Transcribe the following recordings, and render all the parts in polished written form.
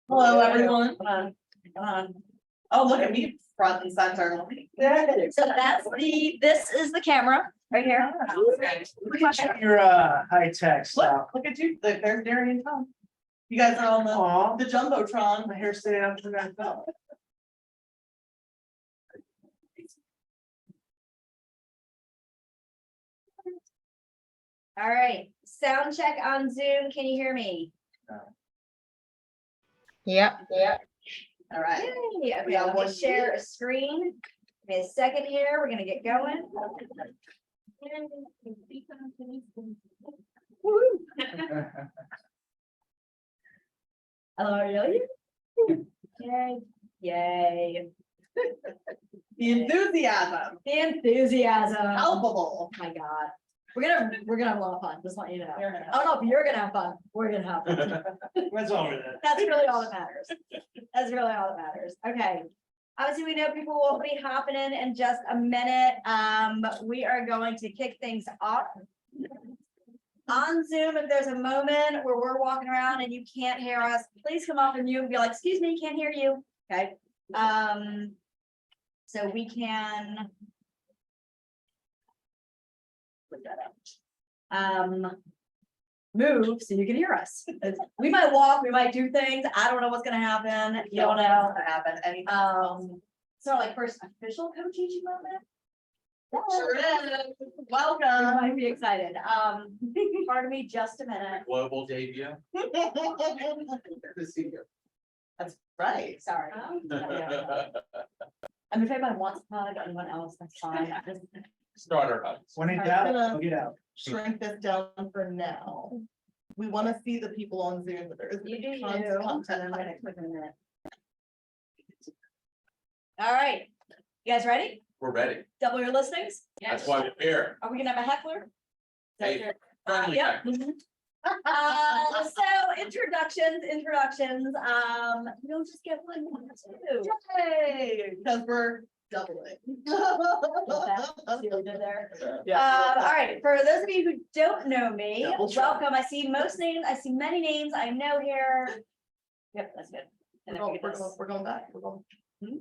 Hello, everyone. Come on. Oh, look at me, front and center. So this is the camera right here. Your high tech stuff. Look at you, there's Darren and Tom. You guys are on Aw, the Jumbotron. my hair staying up to that belt. All right, sound check on Zoom. Can you hear me? Yep. All right. Yay. Okay, let me share a screen. Give me a second here. We're gonna get going. Hello, are you? Yay. Yay. The enthusiasm, The enthusiasm. Oh palpable. my God. We're gonna have a lot of fun. Just want you to know. You're gonna I don't know if you're gonna have fun. We're gonna have fun. What's over there? That's really all that matters. That's really all that matters. Okay. Obviously, we know people will be hopping in just a minute. We are going to kick things off. On Zoom, if there's a moment where we're walking around and you can't hear us, please come off and mute and be like, excuse me, can't hear you. Okay. So we can. Put that up. Move so you can hear us. We might walk, we might do things. I don't know what's gonna happen. You don't know. What happened, anything. So like first official co-teaching moment. Sure is. I Welcome. might be excited. Pardon me just a minute. Global debut. That's right. Sorry. I mean, if anybody wants to hug anyone else, that's fine. Starter hugs. When in I'm doubt, gonna- get out. Shrink this down for now. We want to see the people on Zoom, but there is You do tons you. of content. I'm gonna click in a minute. All right, you guys ready? We're ready. Double your listings? That's why we're here. Are we gonna have a heckler? Hey, friendly Yep. heckler. So introductions. You don't just get one, you get two. Yay, because we're doubling. See what we did there? Yeah. All right, for those of you who don't know me, Double try. welcome. I see most names, I see many names I know here. Yep, that's good. We're And then going, we we're get going, this. we're going back. We're going. Hmm?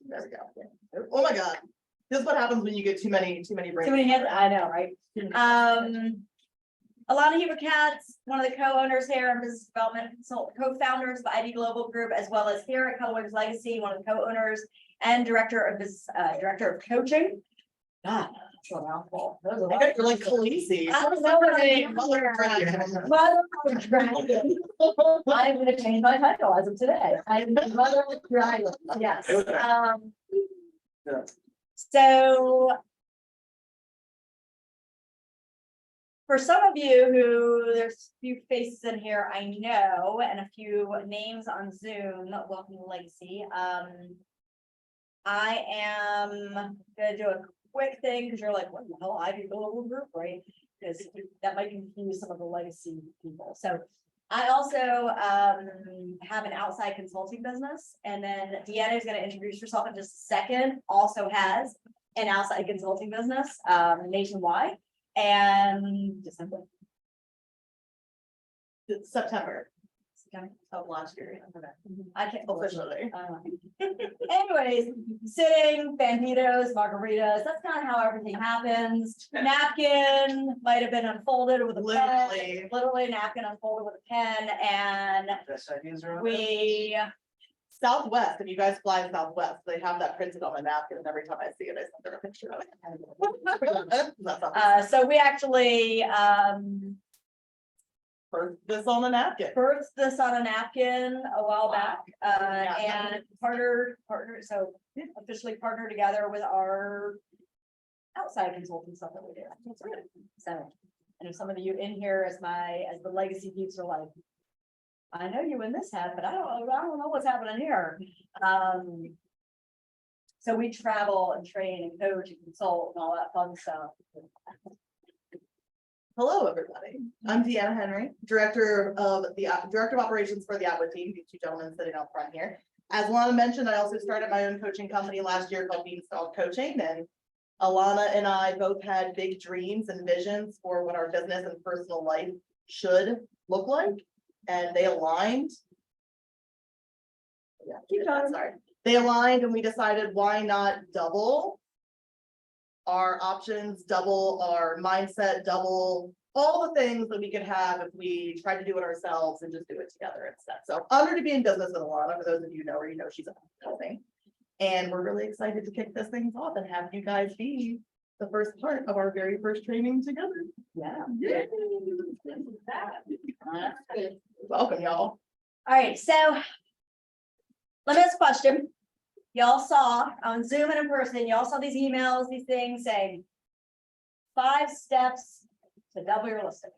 There we go. Oh my God. This is what happens when you get too many Too brains. many hands, I know, right? Ilana Hubert-Katz, one of the co-owners here and business development co-founders of the ID Global Group, as well as here at Colorways Legacy, one of the co-owners and director of coaching. God, that's a mouthful. That was a I lot. bet you're like Khaleesi. I don't know her name. Mother dragon. Mother of Dragon. I'm gonna change my title as of today. I'm Mother of Dragon, yes. So. For some of you who, there's a few faces in here I know, and a few names on Zoom, welcome to Legacy. I am gonna do a quick thing, because you're like, what the hell, I do Global Group, right? Because that might confuse some of the Legacy people. So I also have an outside consulting business, and then Deanna is gonna introduce herself in just a second, also has an outside consulting business nationwide. And December. It's September Okay. of last year. I can't Officially. Anyways, sitting, banditos, margaritas, that's kind of how everything happens. Napkin might have been unfolded with a pen, literally napkin unfolded with a pen, and Best ideas are. we, Southwest, if you guys fly to Southwest, they have that printed on a napkin, and every time I see it, I send her a picture of it. That's so we actually, for this on a napkin. birthed this on a napkin a while back, Yeah. and so officially partnered together with our outside consulting stuff that we do. So, and if some of you in here as the legacy peeps are like, I know you in this hat, but I don't know what's happening here. So we travel and train and coach and consult and all that fun stuff. Hello, everybody. I'm Deanna Henry, Director of Operations for the Atwood team, these two gentlemen sitting out front here. As Ilana mentioned, I also started my own coaching company last year called Beanstalk Coaching, and Ilana and I both had big dreams and visions for what our business and personal life should look like, and they aligned Keep going, sorry. They aligned and we decided why not double our options, double our mindset, double all the things that we could have if we tried to do it ourselves and just do it together instead. So honored to be in business with Ilana, for those of you who know her, you know she's amazing. And we're really excited to kick this thing off and have you guys be the first part of our very first training together. Yeah. Welcome, y'all. All right, so let me ask a question. Y'all saw on Zoom and in person, y'all saw these emails, these things saying 5 steps to double your listings,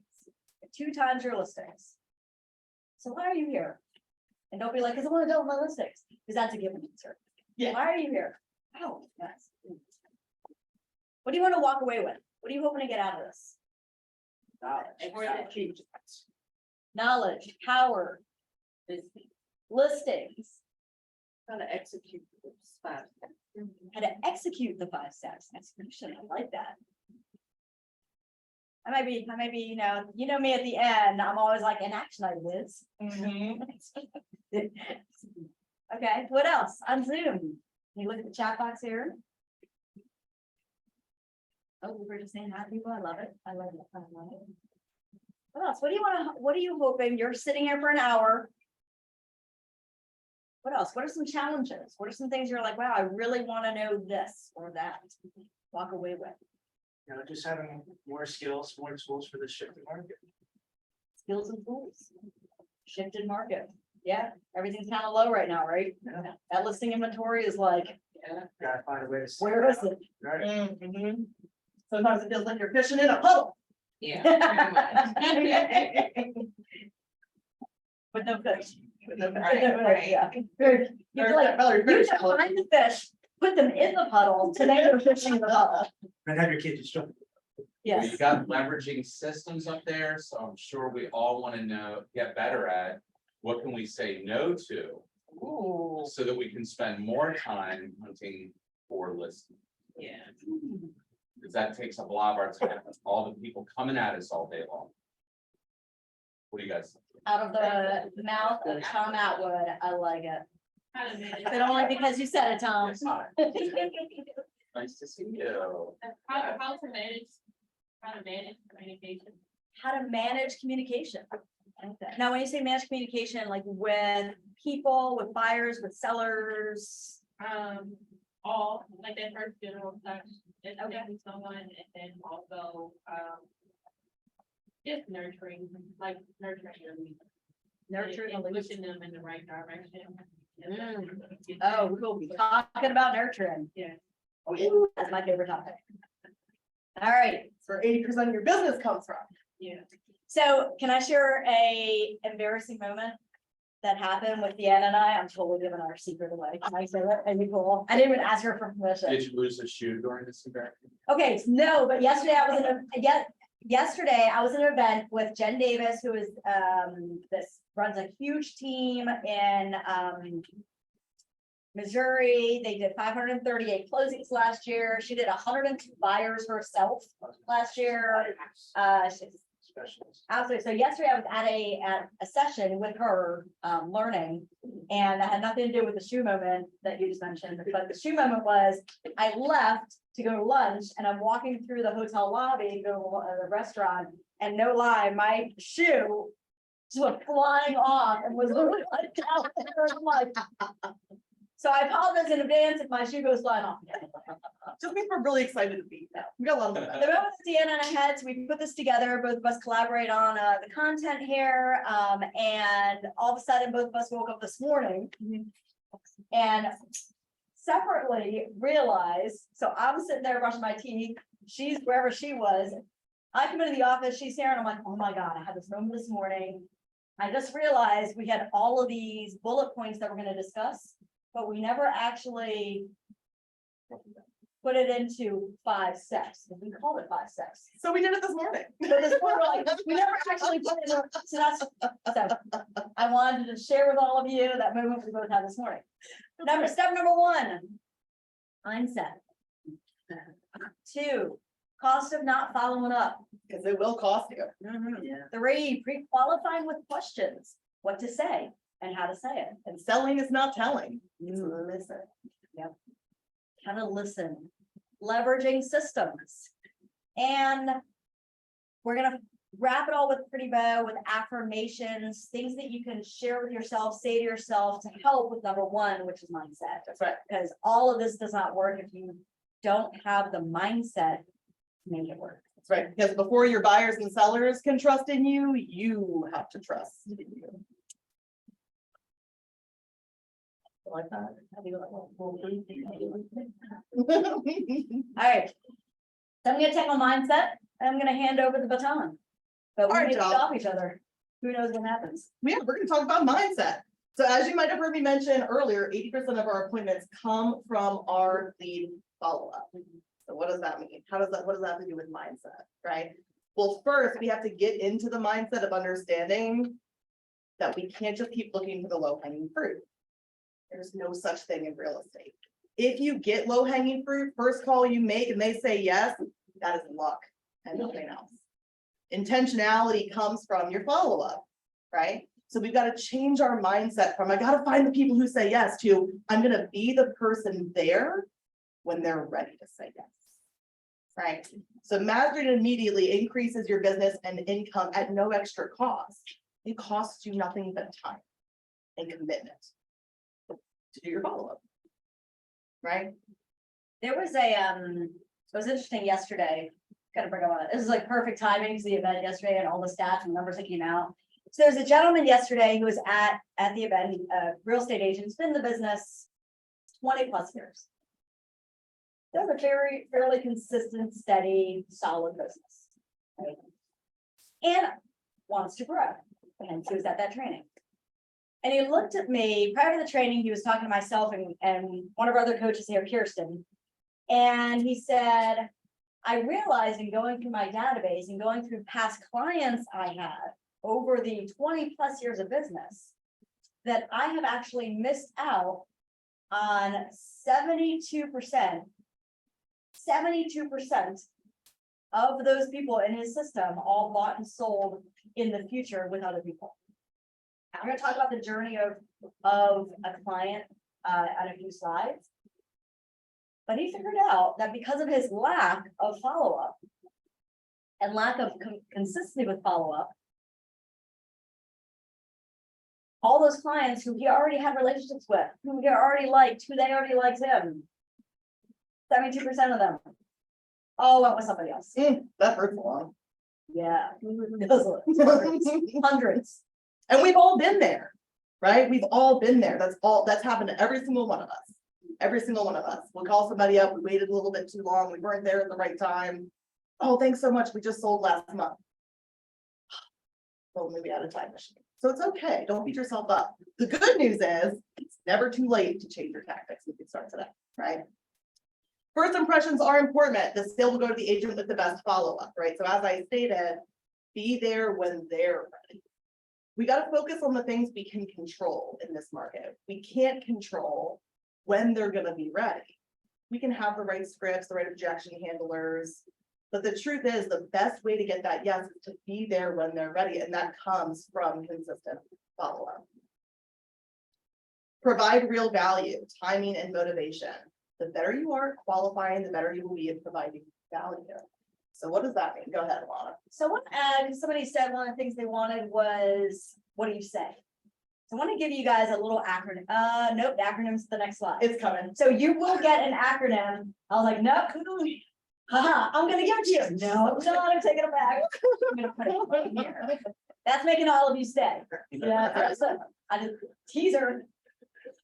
2 times your listings. So why are you here? And don't be like, because I want to double my listings, because that's a given answer. Yeah. Why are you here? Oh, yes. What do you want to walk away with? What are you hoping to get out of this? Knowledge, power, listings. How to execute those 5 steps. How to execute the 5 steps. Execution, I like that. I might be, you know me at the end, I'm always like, an action item is. Okay, what else on Zoom? Can you look at the chat box here? Oh, we were just saying hi to people. I love it. I love it. I love it. What else? What are you hoping? You're sitting here for an hour. What else? What are some challenges? What are some things you're like, wow, I really want to know this or that? Walk away with. You know, just having more skills, more tools for the shifting market. Skills and tools. Shifted market. Yeah, everything's kind of low right now, right? Yeah. That listing inventory is like, Gotta find a way to. where is it? Right. Sometimes it feels like you're fishing in a puddle. Yeah. With no fish. Right. Yeah. You're like, you should find the fish, put them in the puddle, today you're fishing in the puddle. And have your kids instruct. Yes. We got leveraging systems up there, so I'm sure we all want to know, get better at, what can we say no to? Ooh. So that we can spend more time hunting for listings. Yeah. Because that takes up a lot of our time, all the people coming at us all day long. What do you guys think? Out of the mouth of Tom Atwood, I like it. How to manage. But only because you said it, Tom. Yes, hi. Nice to see you. How to manage communication. How to manage communication. Now, when you say manage communication, like with people, with buyers, with sellers. All like that first general touch, Okay. with someone, and then also, just nurturing them. Nurturing And the leads. pushing them in the right direction. Oh, we'll be talking about nurturing. Yeah. Ooh, that's my favorite topic. All right, It's where 80% of your business comes from. Yeah. so can I share a embarrassing moment that happened with Deanna and I? I'm totally giving our secret away. Can I say that? Are you cool? I didn't even ask her for permission. Did you lose a shoe during this event? Okay, no, but yesterday I was yesterday I was in an event with Jen Davis, who is this runs a huge team in Missouri. They did 538 closings last year. She did 102 buyers herself last year. Specialists. Absolutely. So yesterday I was at a session with her, learning, and that had nothing to do with the shoe moment that you just mentioned. But the shoe moment was I left to go to lunch, and I'm walking through the hotel lobby, go to the restaurant, and no lie, my shoe just went flying off and was literally like, I'm like, so I apologize in advance if my shoe goes flying off. Just means we're really excited to be now. We got a lot of The momentum. moment that Deanna and I had, so we put this together, both of us collaborate on the content here, and all of a sudden, both of us woke up this morning and separately realized, so I'm sitting there brushing my teeth, she's wherever she was. I come into the office, she's here, and I'm like, oh my God, I had this moment this morning. I just realized we had all of these bullet points that we're gonna discuss, but we never actually put it into 5 steps. We call it 5 steps. So we did it this morning. So this point, we're like, we never actually put it in. So that's, so I wanted to share with all of you that moment we both had this morning. Step number 1, mindset. 2, cost of not following up. Because it will cost you. 3, pre-qualifying with questions, what to say. and how to say it. And selling is not telling. It's Mm. listen. How to listen, leveraging systems. And we're gonna wrap it all with a pretty bow with affirmations, things that you can share with yourself, say to yourself to help with number one, which is mindset. That's right. Because all of this does not work if you don't have the mindset to make it work. That's right. Because before your buyers and sellers can trust in you, you have to trust in you. Like that. All right. So I'm gonna take my mindset and I'm gonna hand over the baton. But we All right, need to Job. stop each other. Who knows what happens? Yeah, we're gonna talk about mindset. So as you might have heard me mention earlier, 80% of our appointments come from our lead follow-up. So what does that mean? What does that have to do with mindset, right? Well, first, we have to get into the mindset of understanding that we can't just keep looking for the low-hanging fruit. There's no such thing in real estate. If you get low-hanging fruit, first call you make and they say yes, that is luck and nothing else. Intentionality comes from your follow-up, right? So we've got to change our mindset from I got to find the people who say yes to I'm going to be the person there when they're ready to say yes, right? So mastering it immediately increases your business and income at no extra cost. It costs you nothing but time and commitment to do your follow-up, right? There was it was interesting yesterday, gotta bring up on it, this is like perfect timing, because the event yesterday and all the stats and numbers that came out. So there's a gentleman yesterday who was at the event, real estate agent, he's been in the business 20 plus years. Does a fairly consistent, steady, solid business. Right? And wants to grow, and he was at that training. And he looked at me, prior to the training, he was talking to myself and one of our other coaches here, Kirsten. And he said, I realized in going through my database and going through past clients I had over the 20 plus years of business, that I have actually missed out on 72% of those people in his system all bought and sold in the future with other people. I'm going to talk about the journey of a client on a few slides. But he figured out that because of his lack of follow-up and lack of consistency with follow-up, all those clients who he already had relationships with, who he already liked, who they already liked him, 72% of them all went with somebody else. That hurts a lot. Yeah. Hundreds. And we've all been there, right? We've all been there. That's happened to every single one of us. Every single one of us. We'll call somebody up, we waited a little bit too long, we weren't there at the right time. Oh, thanks so much, we just sold last month. Well, maybe out of time machine. So it's okay, don't beat yourself up. The good news is, it's never too late to change your tactics. We can start today, right? First impressions are important. The sale will go to the agent with the best follow-up, right? So as I stated, be there when they're ready. We got to focus on the things we can control in this market. We can't control when they're going to be ready. We can have the right scripts, the right objection handlers, but the truth is the best way to get that yes is to be there when they're ready, and that comes from consistent follow-up. Provide real value, timing, and motivation. The better you are at qualifying, the better you will be at providing value. So what does that mean? Go ahead, Ilana. So somebody said one of the things they wanted was, what do you say? So I want to give you guys a little acronym. Nope, the acronym's the next slide. It's coming. So you will get an acronym. I was like, nope. Haha, I'm gonna give it to you. No, I'm not, I'm taking it back. I'm gonna put it right here. That's making all of you stay. Yeah, so I just teaser.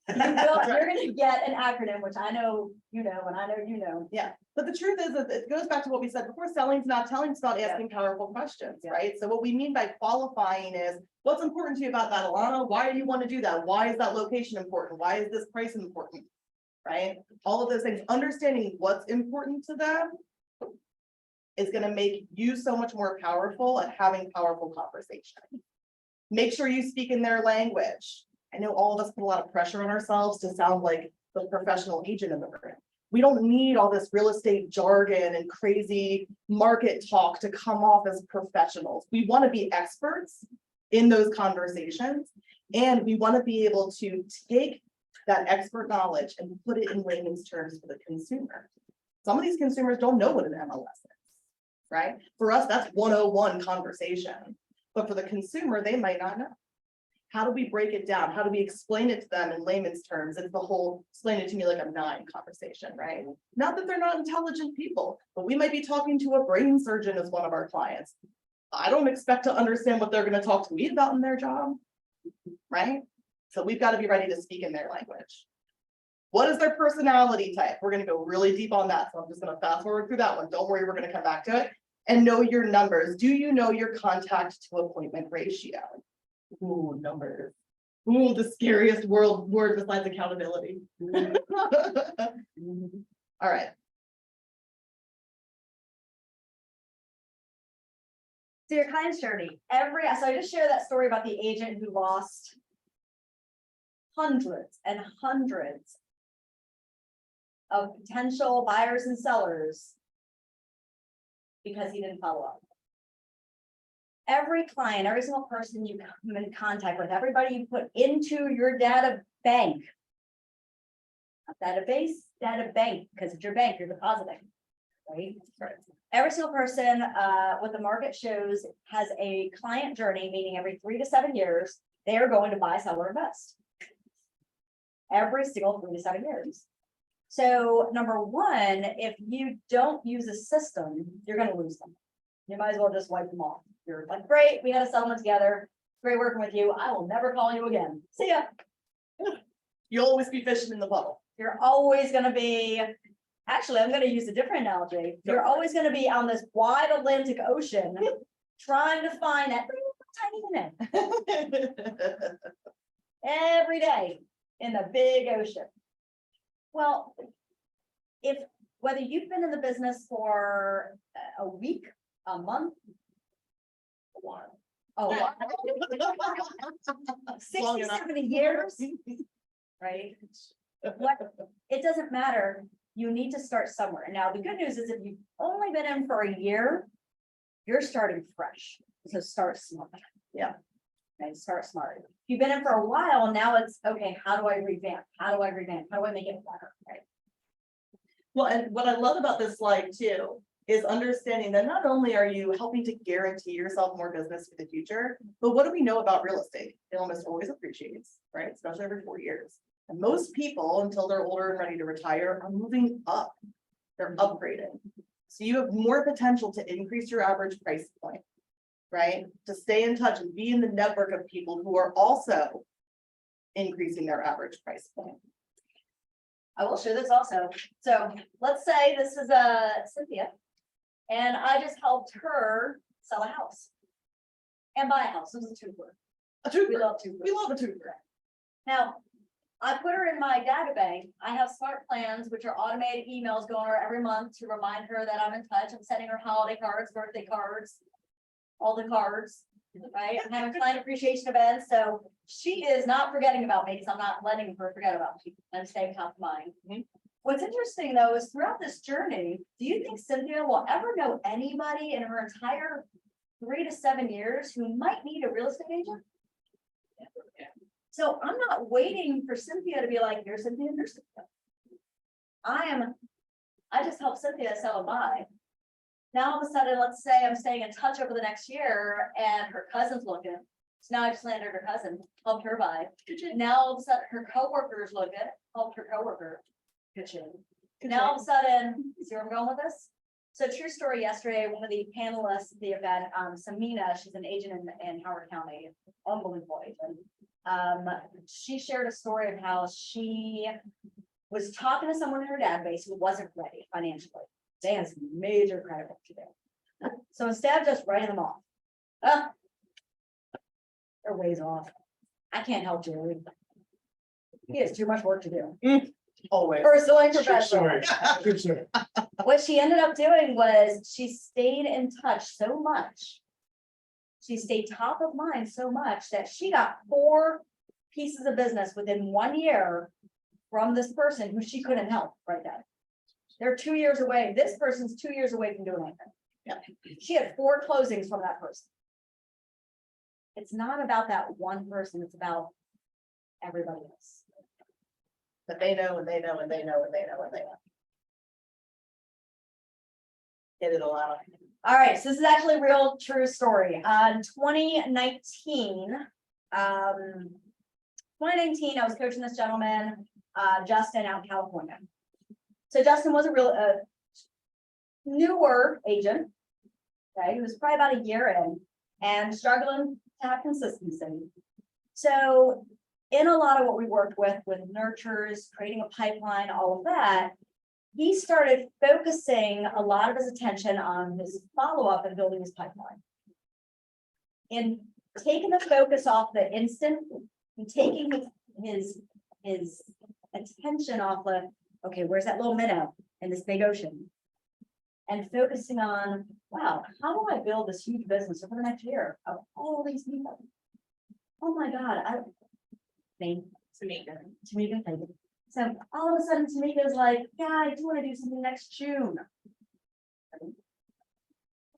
You're gonna get an acronym, which I know you know, and I know you know. Yeah, but the truth is that it goes back to what we said before, selling's not telling, it's about asking powerful questions, right? So what we mean by qualifying is, what's important to you about that, Ilana? Why do you want to do that? Why is that location important? Why is this price important? Right? All of those things, understanding what's important to them is going to make you so much more powerful at having powerful conversation. Make sure you speak in their language. I know all of us put a lot of pressure on ourselves to sound like the professional agent in the room. We don't need all this real estate jargon and crazy market talk to come off as professionals. We want to be experts in those conversations, And we want to be able to take that expert knowledge and put it in layman's terms for the consumer. Some of these consumers don't know what an MLS is, right? For us, that's 101 conversation, but for the consumer, they might not know. How do we break it down? How do we explain it to them in layman's terms? It's the whole explain it to me like I'm 9 conversation, right? Not that they're not intelligent people, but we might be talking to a brain surgeon as one of our clients. I don't expect to understand what they're going to talk to me about in their job, right? So we've got to be ready to speak in their language. What is their personality type? We're going to go really deep on that. So I'm just going to fast forward through that one. Don't worry, we're going to come back to it. And know your numbers. Do you know your contact to appointment ratio? Ooh, numbers. Ooh, the scariest word besides accountability. All right. So your client's journey, so I just shared that story about the agent who lost hundreds and hundreds of potential buyers and sellers because he didn't follow up. Every client, every single person you come in contact with, everybody you put into your data bank. Not database, data bank, because it's your bank, you're depositing, right? Every single person, what the market shows has a client journey, meaning every 3 to 7 years, they are going to buy, sell, or invest. Every single 3 to 7 years. So number one, if you don't use a system, you're going to lose them. You might as well just wipe them off. You're like, great, we had a settlement together. Great working with you. I will never call you again. See ya. You'll always be fishing in the puddle. You're always going to be, actually, I'm going to use a different analogy. You're always going to be on this wide Atlantic Ocean trying to find that tiny minute every day in the big ocean. Well, whether you've been in the business for a week, a month, a while, 60, 70 years, right? It doesn't matter. You need to start somewhere. Now, the good news is if you've only been in for a year, you're starting fresh. So start smart. Yeah. And start smart. If you've been in for a while, now it's okay. How do I revamp? How do I revamp? How do I make it better? Right. Well, and what I love about this slide too is understanding that not only are you helping to guarantee yourself more business for the future, but what do we know about real estate? It almost always appreciates, right? Especially every 4 years. And most people, until they're older and ready to retire, are moving up. They're upgrading. So you have more potential to increase your average price point, right? To stay in touch and be in the network of people who are also increasing their average price point. I will share this also. So let's say this is Cynthia, and I just helped her sell a house and buy a house. It was a twofer. A twofer. We love twofers. We love a twofer. Now, I put her in my data bank. I have smart plans, which are automated emails going to her every month to remind her that I'm in touch. I'm sending her holiday cards, birthday cards, all the cards, right? I'm having client appreciation events. So she is not forgetting about me because I'm not letting her forget about me. I'm staying top of mind. Mm-hmm. What's interesting though is throughout this journey, do you think Cynthia will ever know anybody in her entire 3 to 7 years who might need a real estate agent? So I'm not waiting for Cynthia to be like, here's Cynthia, here's Cynthia. I just help Cynthia sell and buy. Now all of a sudden, let's say I'm staying in touch over the next year and her cousin's looking. So now I just landed her cousin, helped her buy. Now all of a sudden her coworkers looking, helped her coworker pitch in. Now all of a sudden, see where I'm going with this? So true story, yesterday, one of the panelists at the event, Samina, she's an agent in Howard County, unbelievable agent. She shared a story of how she was talking to someone in her database who wasn't ready financially. They had some major credit work to do. So instead of just writing them off, they're ways off. I can't help Jerry. He has too much work to do. Always. Personally, True professionally. story. True story. What she ended up doing was she stayed in touch so much. She stayed top of mind so much that she got 4 pieces of business within 1 year from this person who she couldn't help right then. They're 2 years away. This person's 2 years away from doing anything. Yeah. She had 4 closings from that person. it's not about that one person, it's about everybody else. But they know, and they know, and they know, and they know, and they know. Get it, Ilana. All right, so this is actually a real true story. 2019, I was coaching this gentleman, Justin, out in California. So Justin was a real newer agent. Okay, he was probably about a year in and struggling to have consistency. So in a lot of what we worked with nurtures, creating a pipeline, all of that, he started focusing a lot of his attention on his follow-up and building his pipeline. In taking the focus off the instant, and taking his attention off the, okay, where's that little minnow in this big ocean? And focusing on, wow, how do I build this huge business over the next year of all these people? Oh my God, Tamika, thank you. So all of a sudden, Tamika's like, yeah, I do want to do something next June. Oh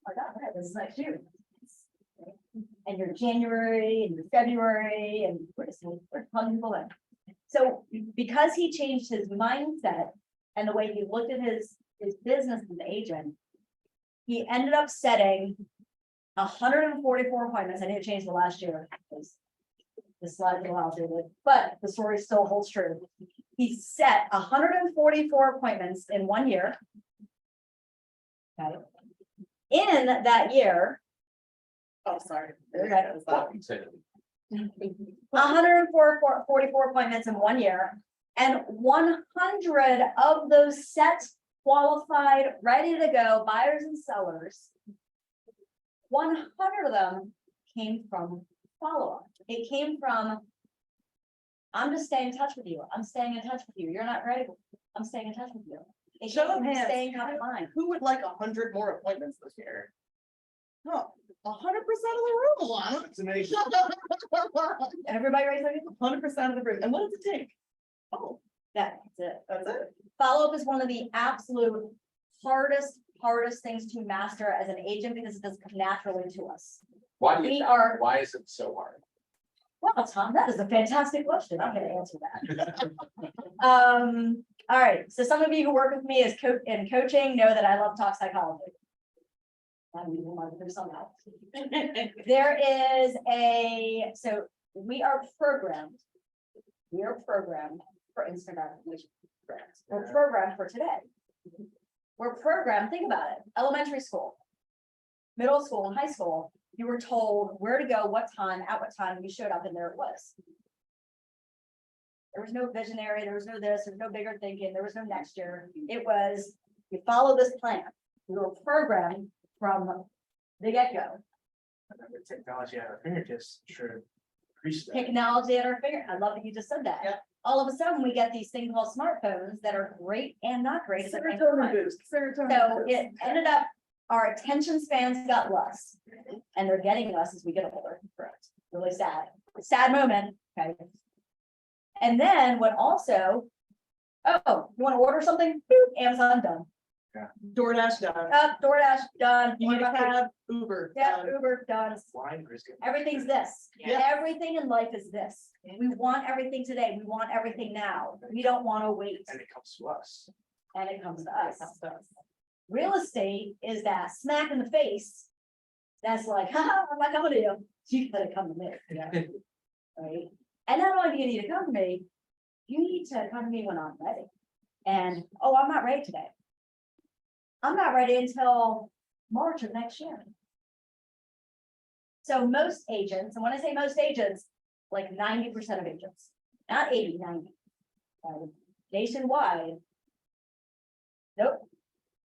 my God, right, this is next June. And you're January and you're February and we're pulling people in. So because he changed his mindset and the way he looked at his business as an agent, he ended up setting 144 appointments. I didn't change the last year because the slides are outdated, but the story still holds true. He set 144 appointments in 1 year. Okay. In that year, Oh, sorry. Okay. Welcome to 144 appointments in 1 year, and 100 of those set, qualified, ready to go buyers and sellers, 100 of them came from follow-up. It came from, I'm just staying in touch with you. I'm staying in touch with you. You're not ready. I'm staying in touch with you. It Show came of from hands. staying top of mind. Who would like 100 more appointments this year? No, 100% of the room, Ilana. It's amazing. Everybody raise their hand? 100% of the room. And what does it take? Oh, That's it. that's it. Follow-up is one of the absolute hardest things to master as an agent because it doesn't come naturally to us. Why do you, We are, why is it so hard? well, Tom, that is a fantastic question. I'm gonna answer that. All right, so some of you who work with me in coaching know that I love talk psychology. I'm even more than somehow. There is so we are programmed for instant gratification. We're programmed for today. We're programmed, think about it, elementary school, middle school, and high school, you were told where to go, what time, at what time, and you showed up and there it was. There was no visionary, there was no this, there was no bigger thinking, there was no next year. It was, you follow this plan. We were programmed from the get-go. The technology at our fingertips should increase that. Technology at our finger. I love that you just said that. Yeah. All of a sudden, we get these things called smartphones that are great and not great at the same Serotonin time. boost. Serotonin So boost. it ended up, our attention spans got less, and they're getting less as we get older. Correct. Really sad moment, okay? And then what also, oh, you want to order something? Boop, Amazon done. DoorDash done. DoorDash done. You need a What about- cab, Uber. Yeah, done. Uber done. Wine brisket. Everything's this. Yeah. Everything in life is this. We want everything today. We want everything now. We don't want to wait. And it comes to us. And it comes to us. Real estate is that smack in the face. That's like, haha, I'm not coming to you. You gotta come to me. Right? And not only do you need to come to me, you need to come to me when I'm ready. And, oh, I'm not ready today. I'm not ready until March of next year. So most agents, and when I say most agents, like 90% of agents, not 80, 90. Nationwide. Nope,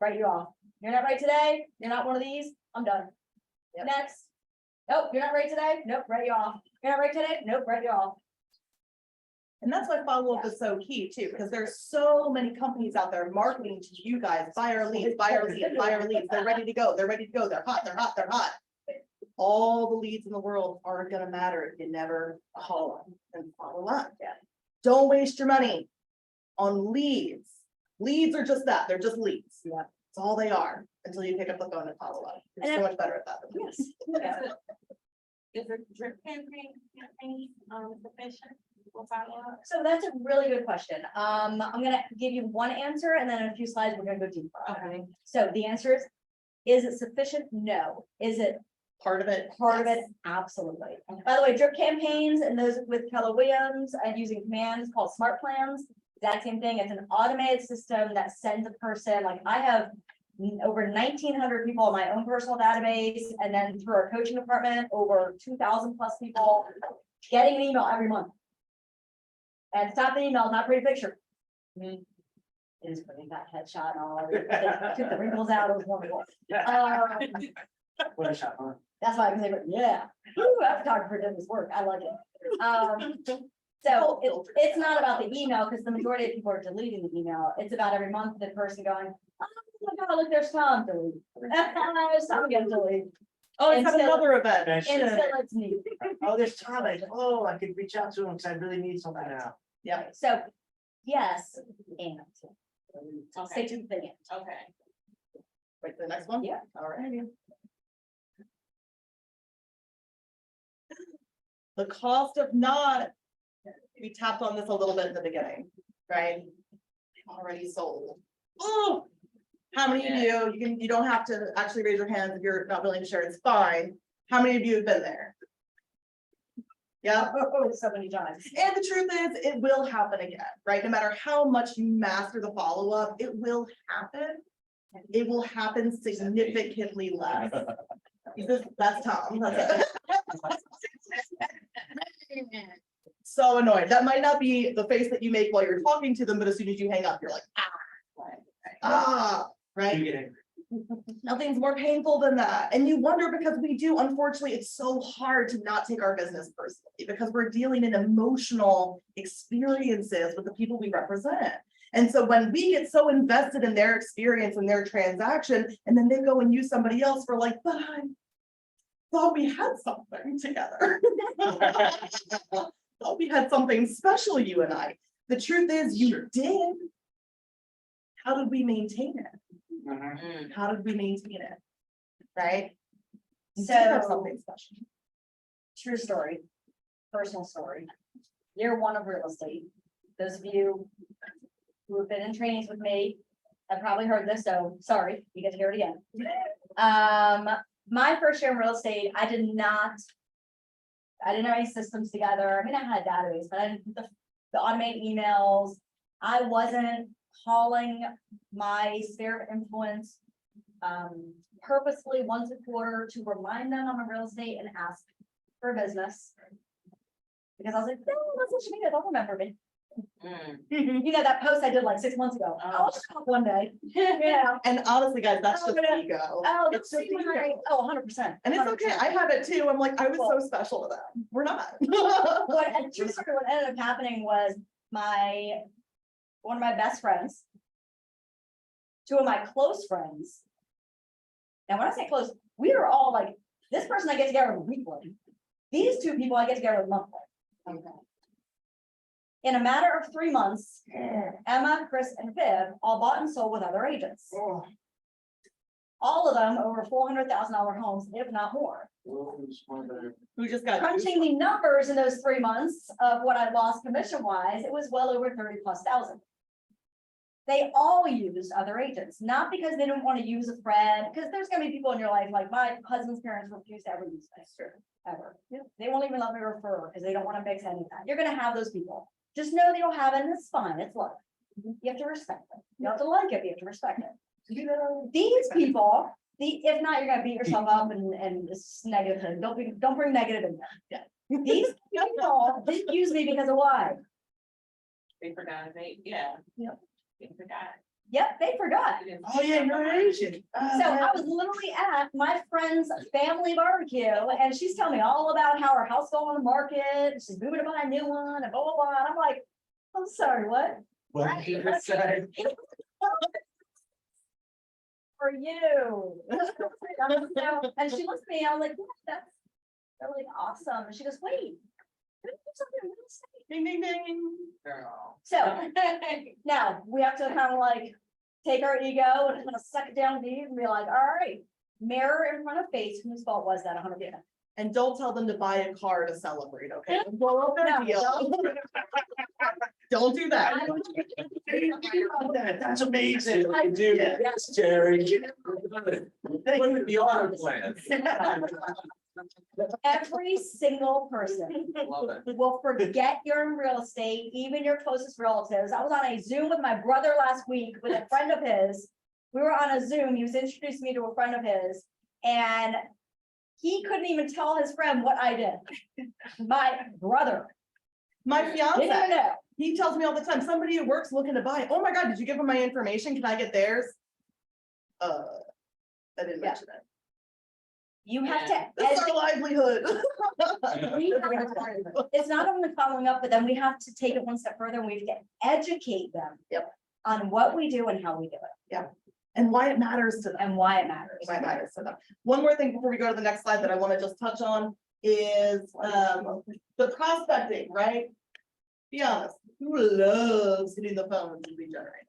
write you off. You're not right today, you're not one of these, I'm done. Yep. Next. Nope, you're not right today, nope, write you off. You're not right today, nope, write you off. And that's why follow-up is so key too, because there's so many companies out there marketing to you guys, buy our leads, buy our leads, buy our leads. They're ready to go. They're ready to go. They're hot, they're hot, they're hot. All the leads in the world aren't gonna matter if you never call them and follow up. Yeah. Don't waste your money on leads. Leads are just that. They're just leads. Yeah. That's all they are until you pick up the phone and follow up. You're And so much better at that than me. Yes. Yeah. Is a drip campaign, sufficient for follow-up? So that's a really good question. I'm gonna give you one answer and then in a few slides, we're gonna go deeper. Okay. So the answer is it sufficient? No. Is it Part of it. part of it? Absolutely. By the way, drip campaigns and those with Keller Williams and using commands called smart plans, exact same thing. It's an automated system that sends a person, like I have over 1,900 people in my own personal database, and then through our coaching department, over 2,000 plus people getting an email every month. And stop the email, not pretty picture. It is pretty, that headshot and all, took the wrinkles out, it was wonderful. What a shot, huh? That's why I was like, yeah, woo, that photographer did this work, I like it. So it's not about the email, because the majority of people are deleting the email, it's about every month the person going, oh my God, look, there's Tom, delete. There's Tom again, delete. Oh, it's Instead- another event. And still it's neat. Oh, there's Tom, oh, I could reach out to him, because I really need something now. Yeah. So, yes, and. Stay Okay, tuned for the end. okay. Wait, the next one? Yeah. All right. The cost of not, we tapped on this a little bit in the beginning, right? Already sold. Oh, how many of you don't have to actually raise your hands if you're not willing to share, it's fine. How many of you have been there? Yeah. Oh, so many times. And the truth is, it will happen again, right? No matter how much you master the follow-up, it will happen. It will happen significantly less. That's Tom. That's it. So annoyed. That might not be the face that you make while you're talking to them, but as soon as you hang up, you're like, right? You get angry. Nothing's more painful than that. And you wonder, because we do, unfortunately, it's so hard to not take our business personally because we're dealing in emotional experiences with the people we represent. And so when we get so invested in their experience and their transaction, and then they go and use somebody else, we're like, but I thought we had something together. Thought we had something special, you and I. The truth is, you did. How did we maintain it? Mhm. How did we maintain it? Right? You did have So, something special. true story, personal story. Year one of real estate. Those of you who have been in trainings with me have probably heard this, so sorry, you get to hear it again. My first year in real estate, I didn't have any systems together. I mean, I had a database, but I didn't, the automated emails. I wasn't calling my sphere of influence purposely once a quarter to remind them I'm in real estate and ask for business. Because I was like, no, that's social media, they'll remember me. You know, that post I did like 6 months ago. I'll just call one day. Yeah. And honestly, guys, that's just yeah. ego. Oh, It's that's just so ego. right. Oh, 100%. And it's okay. I have it too. I'm like, I was so special to them. We're not. What ended up happening was one of my best friends, two of my close friends. Now, when I say close, we are all like, this person I get together with weekly. These two people I get together with monthly. In a matter of 3 months, Emma, Chris, and Viv all bought and sold with other agents. Oh. All of them over $400,000 homes, if not more. Who just got. Crunching the numbers in those 3 months of what I lost commission wise, it was well over 30,000+. They all used other agents, not because they didn't want to use a friend, because there's gonna be people in your life, like my husband's parents refuse to ever use me, ever. They won't even let me refer because they don't want to mix any of that. You're gonna have those people. Just know they don't have it, and it's fine, it's love. You have to respect it. You don't have to like it, but you have to respect it. These people, if not, you're gonna beat yourself up and it's negative thing. Don't bring negative in there. Yeah. These people didn't use me because of why? They forgot, yeah. Yep. They forgot. Yep, they forgot. Oh, yeah, you're Asian. So I was literally at my friend's family barbecue and she's telling me all about how her house going on the market, she's moving to buy a new one and blah, blah, blah. And I'm like, I'm sorry, what? What did you say? For you. And she looks at me, I was like, yeah, that's really awesome. And she goes, wait, can we do something in real estate? Ding, ding, ding. Girl. So now we have to kind of like take our ego and kind of suck it down deep and be like, all right, mirror in front of face, whose fault was that 100%? And don't tell them to buy a car to celebrate, okay? Blow up their No, deal. Don't do that. That's amazing. I do. Yes, Jerry. Wouldn't be on our plan. Every single person Love it. will forget you're in real estate, even your closest relatives. I was on a Zoom with my brother last week with a friend of his. We were on a Zoom, he was introducing me to a friend of his, and he couldn't even tell his friend what I did. My brother, My didn't even fiance, know. he tells me all the time, somebody at work's looking to buy, oh my God, did you give him my information? Can I get theirs? I didn't Yeah. mention it. You have to This is our livelihood. It's not only following up, but then we have to take it one step further and we have to educate them. Yep. On what we do and how we do it And why it matters to them. and why it matters. Why it matters to them. One more thing before we go to the next slide that I want to just touch on is the prospecting, right? Be honest, who loves hitting the phone and lead generating?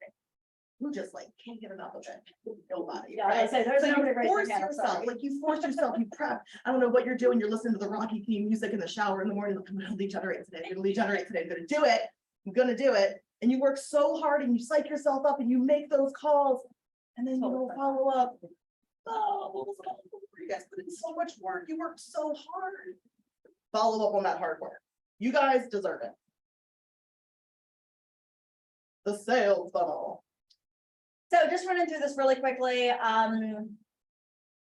Who just like can't get enough of it? Nobody. Yeah, right? I say there's So you nobody raising force their hand, I'm yourself, sorry. like you force yourself, you prep. I don't know what you're doing. You're listening to the Rocky theme music in the shower in the morning. Like, I'm gonna lead generate today. I'm gonna lead generate today. I'm gonna do it. I'm gonna do it. And you work so hard and you psych yourself up and you make those calls. And then you don't follow up. Oh, what was it all for you guys put in so much work. You worked so hard. Follow up on that hard work. You guys deserve it. The sales funnel. So just running through this really quickly, oh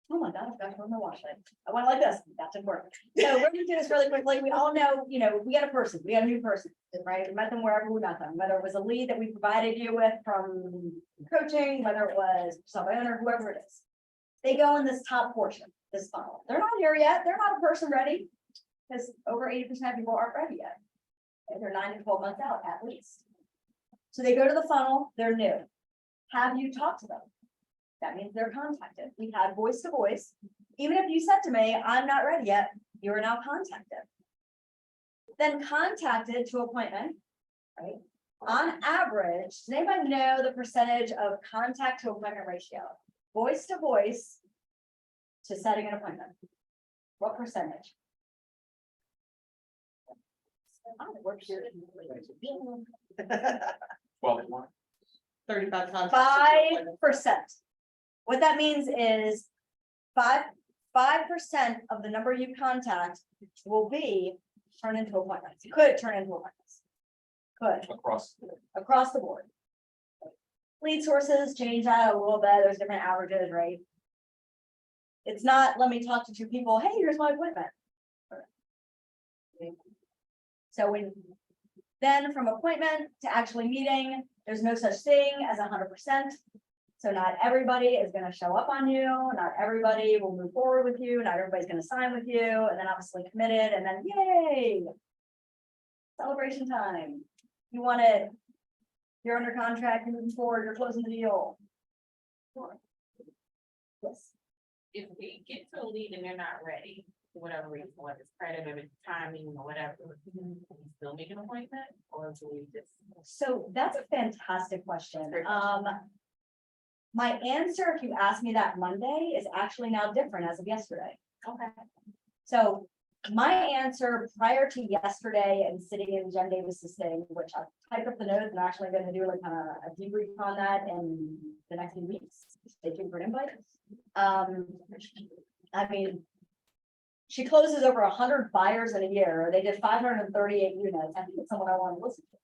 my God, I forgot to put my watch light. I went like this, that didn't work. So running through this really quickly, we all know, we got a person, we got a new person, right? We met them wherever we met them, whether it was a lead that we provided you with from coaching, whether it was self-owner, whoever it is. They go in this top portion, this funnel. They're not here yet, they're not a person ready, because over 80% of people aren't ready yet. And they're 9 to 12 months out at least. So they go to the funnel, they're new. Have you talked to them? That means they're contacted. We had voice to voice. Even if you said to me, I'm not ready yet, you are now contacted. Then contacted to appointment, right? On average, does anybody know the percentage of contact to appointment ratio? Voice to voice to setting an appointment. What percentage? I work here. 12-1. 35 times. 5%. What that means is 5% of the number you contact will be turned into appointments. Could turn into appointments. Could across the board. Lead sources change that a little bit. There's different averages, right? It's not, let me talk to 2 people. Hey, here's my appointment. So then from appointment to actually meeting, there's no such thing as 100%. So not everybody is going to show up on you. Not everybody will move forward with you. Not everybody's going to sign with you, and then obviously committed, and then yay, celebration time. You want it. You're under contract. You're moving forward. You're closing the deal. Yes. If we get to a lead and they're not ready, for whatever reason, whether it's credit or it's timing or whatever, can we still make an appointment, or do we just? So that's a fantastic question. My answer, if you ask me that Monday, is actually now different as of yesterday. Okay. So my answer prior to yesterday and sitting in Jen Davis's thing, which I typed up the notes and actually going to do like kind of a debrief on that in the next few weeks. Stay tuned for an invite. I mean, she closes over 100 buyers in a year. They did 538 units. I think it's someone I want to listen to.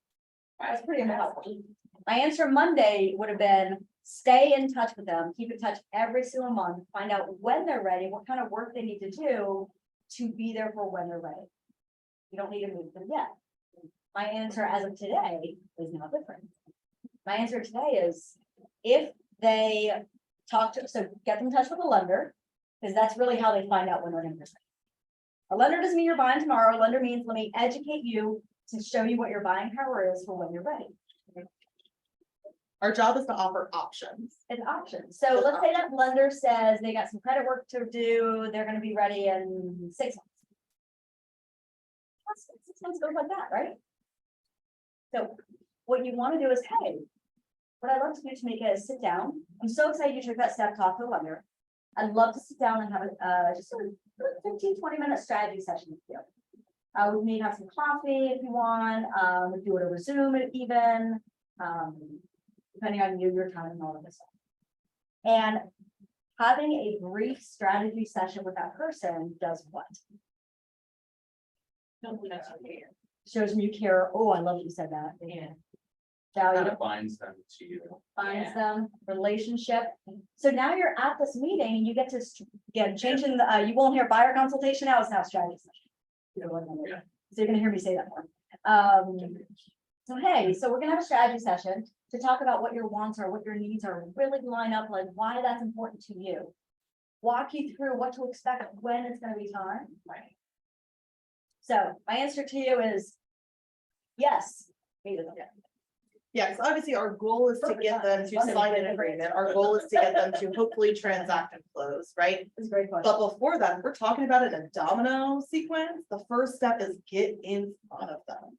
That's pretty amazing. My answer Monday would have been stay in touch with them, keep in touch every single month, find out when they're ready, what kind of work they need to do to be there for when they're ready. You don't need to move them yet. My answer as of today is now different. My answer today is if they talk to, so get them in touch with a lender, because that's really how they find out when they're interested. A lender doesn't mean you're buying tomorrow. A lender means let me educate you to show you what your buying power is for when you're ready. Our job is to offer options. It's options. So let's say that lender says they got some credit work to do, they're gonna be ready in 6 months. 6 months goes like that, right? So what you wanna do is, hey, what I'd love to do to make it is sit down. I'm so excited you took that step, talk to the lender. I'd love to sit down and have just a 15-20 minute strategy session with you. We may have some coffee if you want, we do it over Zoom even, depending on your time and all of this stuff. And having a brief strategy session with that person does what? Something that's okay. Shows me you care. Oh, I love that you said that. Yeah. Value. Kind of binds them to you. Finds Yeah. them, relationship. So now you're at this meeting and you get to, again, changing the, you won't hear buyer consultation now, it's now strategy session. You don't want to know. Yeah. So you're gonna hear me say that more. So hey, so we're gonna have a strategy session to talk about what your wants are, what your needs are, really line up like why that's important to you. Walk you through what to expect when it's gonna be time. Right. So my answer to you is yes. meet with them. Yeah, because obviously our goal is to get them to sign an agreement. Our goal is to get them to hopefully transact and close, right? It's a great question. But before that, we're talking about it in a domino sequence. The first step is get in front of them.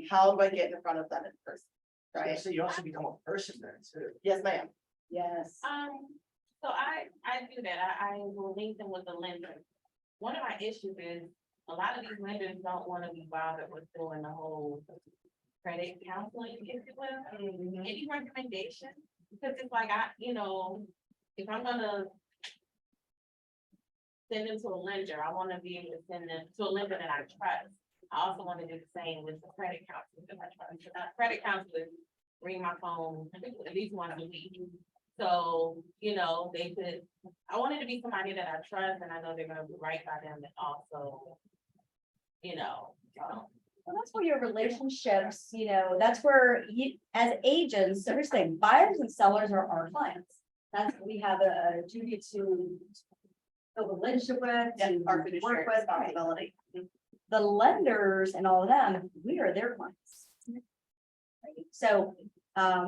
How do I get in front of them in person? Right? So you also become a person then too. Yes, ma'am. Yes. So I do that. I will link them with the lender. One of my issues is a lot of these lenders don't want to be bothered with doing the whole credit counseling, if you will. Any recommendations? Because it's like if I'm gonna send them to a lender, I want to be able to send them to a lender that I trust. I also want to do the same with the credit counselor that I trust. Credit counselors ring my phone, I think at least once a week. So, they could, I want it to be somebody that I trust and I know they're gonna be right by them and also, Well, that's where your relationships, that's where you, as agents, so here's the thing, buyers and sellers are our clients. That's, we have a duty to build a relationship with, Yeah, to our work fiduciary with. responsibility. The lenders and all of them, we are their clients. Right? So,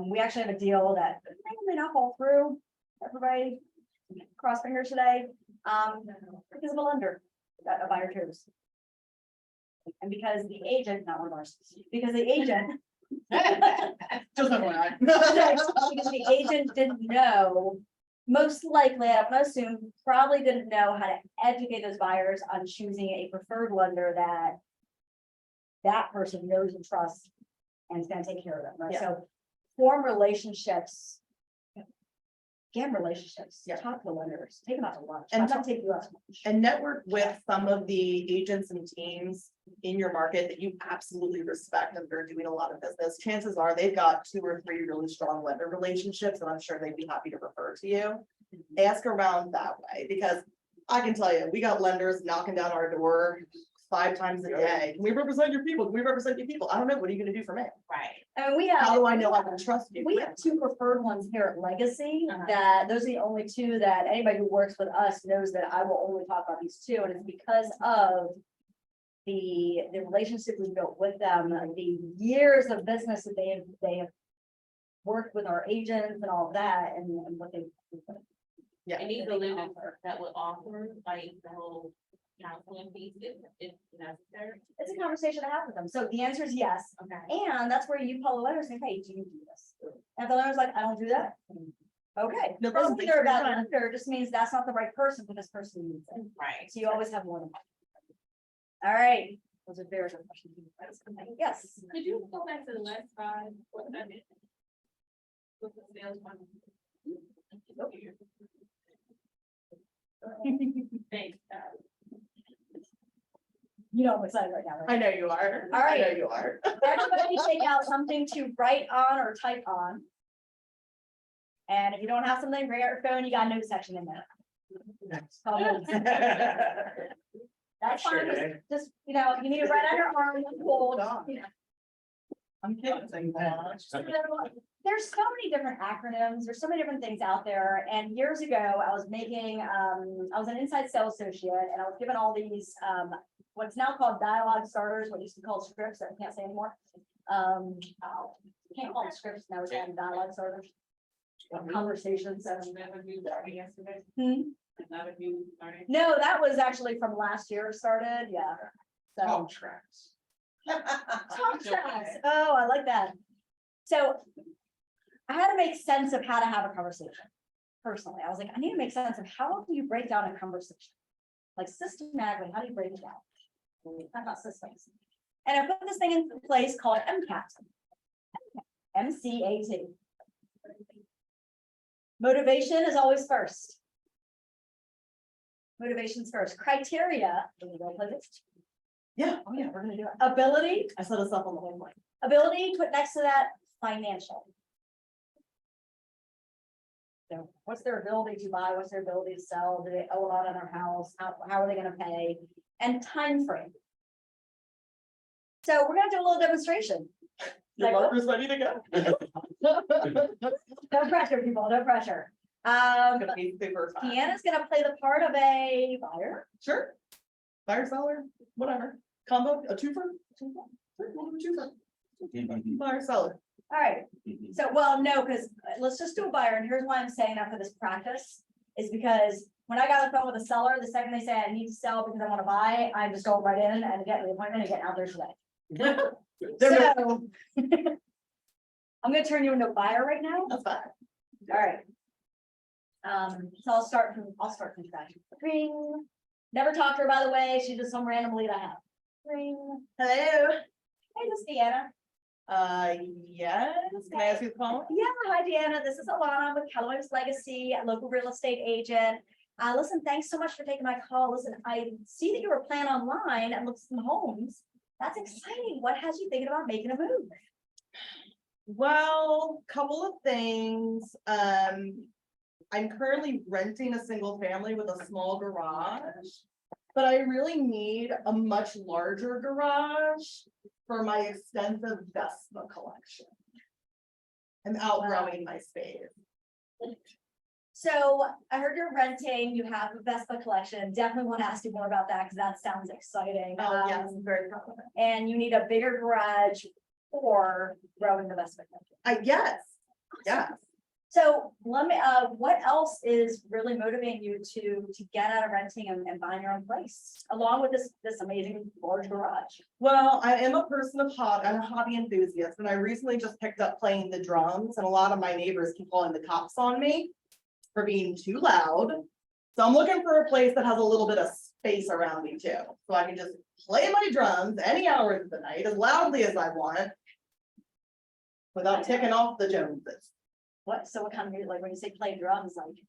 we actually have a deal that may not fall through, everybody, cross fingers today, because of a lender that a buyer chose. And because the agent, not one of ours, because the agent. Just FYI. Because the agent didn't know, most likely, I'm gonna assume, probably didn't know how to educate those buyers on choosing a preferred lender that person knows and trusts and is gonna take care of them, right? Yeah. So form relationships. Get relationships, Yeah. talk to the lenders, take them out to lunch, And and not take you out to lunch. And network with some of the agents and teams in your market that you absolutely respect and they're doing a lot of business. Chances are they've got 2 or 3 really strong lender relationships and I'm sure they'd be happy to refer to you. Ask around that way, because I can tell you, we got lenders knocking down our door 5 times a day. Can we represent your people? Can we represent your people? I don't know. What are you gonna do for me? right. I mean, we have. How do I know I can trust you? We have 2 preferred ones here at Legacy, Uh-huh. that those are the only 2 that anybody who works with us knows that I will only talk about these 2, and it's because of the relationship we built with them, the years of business that they have worked with our agents and all of that, and what they. Yeah. And these are lenders that would offer like the whole counseling piece if necessary. It's a conversation to have with them, so the answer is yes, Okay. and that's where you call the letter and say, hey, do you do this? And if the lender's like, I don't do that. Okay, No doesn't problem. mean they're a bad lender, just means that's not the right person for this person needs it. Right. So you always have one. All right, those are very good questions. Yes. Could you go back to the last slide? What I did? With the sales one. Thanks. You know I'm excited right now, I right? know you are. All right. I know you are. Everybody take out something to write on or type on. And if you don't have something, bring out your phone, you got a note section in there. Call notes. That's Sure, fine, eh? just, you need to write on your arm, you hold, I'm kidding. There's so many different acronyms, there's so many different things out there, and years ago, I was an inside sales associate, and I was given all these, what's now called dialogue starters, what used to be called scripts, that I can't say anymore. Can't call them scripts, now we're saying dialogue starters. Conversations. Never do that yesterday. Hmm? Never do. No, that was actually from last year started, yeah. So. Contracts. Talk tracks. Oh, I like that. So I had to make sense of how to have a conversation. personally, I was like, I need to make sense of how do you break down a conversation? Like systematically, how do you break it down? When we talk about systems. And I put this thing in place called MCAT. MCAT. Motivation is always first. Motivation's first. Criteria. Can we go play this? Yeah, Oh yeah, we're gonna do it. Ability. I set us up on the whole line. Ability, put next to that, financial. So what's their ability to buy? What's their ability to sell? Do they owe a lot on their house? How are they gonna pay? And time frame. So we're gonna do a little demonstration. Your Like, marker's ready to go. No pressure, people, no pressure. Gonna be super fun. Deanna's gonna play the part of a buyer. Sure. Buyer, seller, whatever. Combo, a twofer? Sure, we'll do a twofer. Buyer, seller. All right, so, well, no, because let's just do a buyer, and here's why I'm saying that for this practice, is because when I got on the phone with a seller, the second they say I need to sell because I want to buy, I'm just going right in and getting the appointment and getting out there today. So I'm gonna turn you into a buyer right now. That's fine. All right. So I'll start from scratch. Ring. Never talked to her, by the way. She's just some random lead I have. Ring. Hello. Hey, this is Deanna. Yes, can I ask you the phone? Yeah, hi Deanna. This is Ilana with Keller Legacy, a local real estate agent. Listen, thanks so much for taking my call. Listen, I see that you were planning online and looked at some homes. That's exciting. What has you thinking about making a move? Well, couple of things. I'm currently renting a single family with a small garage. But I really need a much larger garage for my extensive Vespa collection. I'm outgrowing my space. So I heard you're renting, you have a Vespa collection. Definitely want to ask you more about that because that sounds exciting. Oh, yes, I'm very proud of it. And you need a bigger garage for growing the Vespa collection. Yes, yes. So let me, what else is really motivating you to get out of renting and buying your own place, along with this amazing large garage? Well, I am a person of hobby, I'm a hobby enthusiast, and I recently just picked up playing the drums, and a lot of my neighbors keep calling the cops on me for being too loud. So I'm looking for a place that has a little bit of space around me too, so I can just play my drums any hours of the night, as loudly as I want, without ticking off the Joneses. So what kind of music, like when you say play drums, like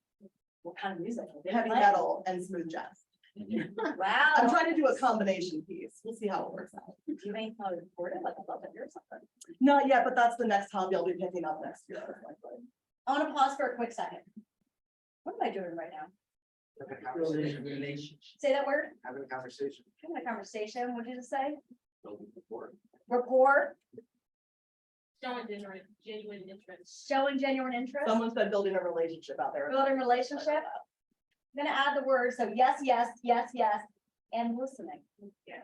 what kind of music? Heavy metal and smooth jazz. I'm Wow. trying to do a combination piece. We'll see how it works out. Do you ain't thought of recording like a puppet or something? Not yet, but that's the next hobby I'll be picking up next year. I want to pause for a quick second. What am I doing right now? Having a conversation. Say that word, Having a conversation. having a conversation, what did you just say? Rapport, Showing genuine interest. showing genuine interest, Someone said building a relationship out there. building relationship. I'm gonna add the word, so yes, yes, yes, yes, and listening. Yeah.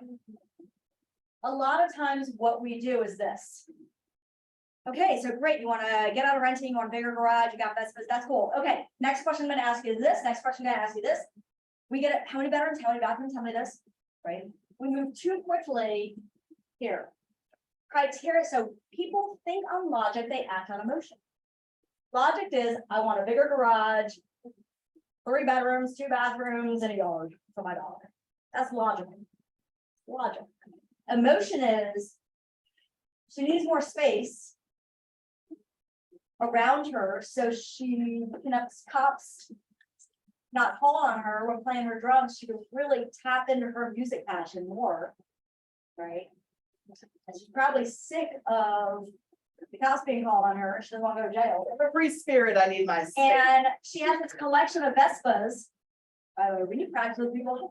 A lot of times what we do is this. Okay, so great, you wanna get out of renting, you want a bigger garage, you got Vespas, that's cool. Okay, next question I'm gonna ask you is this, next question I'm gonna ask you this. We get it, how many bedrooms, how many bathrooms, how many this, right? We move too quickly here. Criteria, so people think on logic, they act on emotion. Logic is, I want a bigger garage, 3 bedrooms, 2 bathrooms, and a yard for my dog. That's logical. Logic. Emotion is, she needs more space around her so she can have cops not call on her when playing her drums. She can really tap into her music passion more, right? And she's probably sick of the cops being called on her. She doesn't want to go to jail. I'm a free spirit, I need my space. And she has this collection of Vespas. By the way, when you practice with people,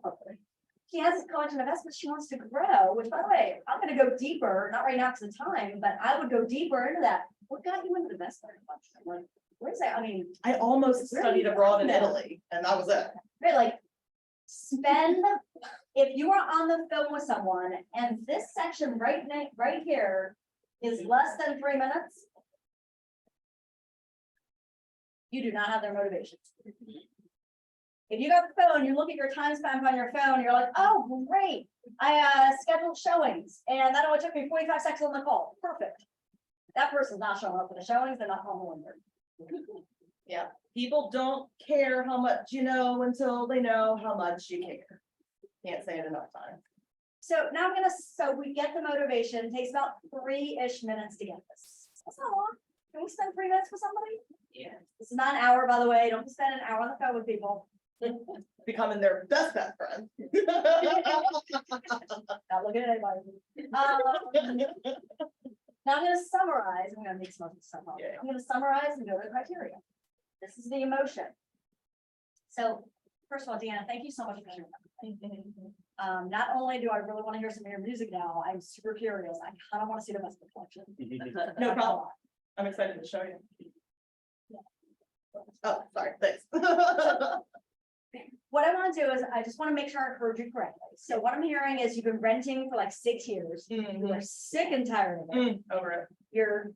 she has this collection of Vespas she wants to grow, which by the way, I'm gonna go deeper, not right now because of time, but I would go deeper into that. What got you into the Vespa? Like, where's that? I mean, I almost studied abroad in Italy, and that was it. right, like spend, if you are on the phone with someone and this section right here is less than 3 minutes, you do not have their motivation. If you got the phone, you look at your time spent on your phone, you're like, oh, great. I scheduled showings and that only took me 45 seconds on the call. Perfect. That person's not showing up for the showings, they're not home. People don't care how much you know until they know how much you care. Can't say it enough times. So now so we get the motivation, takes about 3-ish minutes to get this. That's not long. Can we spend 3 minutes with somebody? Yeah. This is not an hour, by the way. Don't spend an hour on the phone with people. Becoming their best friend. Not looking at anybody. Now I'm gonna summarize. I'm gonna make some of this stuff up. Yeah. I'm gonna summarize and go to the criteria. This is the emotion. So first of all, Deanna, thank you so much for sharing that. Not only do I really want to hear some of your music now, I'm super curious. I kind of want to see the rest of the collection. No problem. I'm excited to show you. Oh, sorry, thanks. What I want to do is I just want to make sure I heard you correctly. So what I'm hearing is you've been renting for like 6 years. You are sick and tired of it. Over it. You're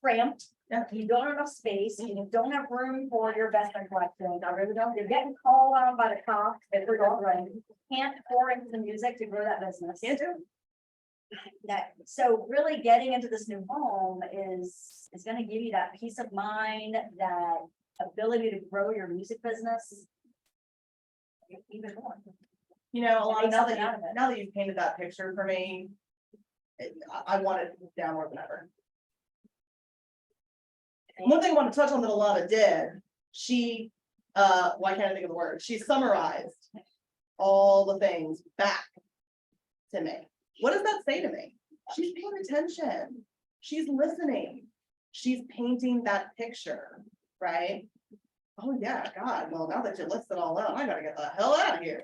cramped. Yeah. You don't have enough space. You don't have room for your best friend collection. I really don't. You're getting called on by the cops. If we're not running, can't pour into the music to grow that business. Can't do it. So really getting into this new home is going to give you that peace of mind, that ability to grow your music business even more. You know, Ilana, Make something out of it. now that you've painted that picture for me, I want it down more than ever. One thing I want to touch on that Ilana did, she, why can't I think of the word? She summarized all the things back to me. What does that say to me? She's paying attention. She's listening. She's painting that picture, right? Oh yeah, God, well, now that you list it all out, I gotta get the hell out of here.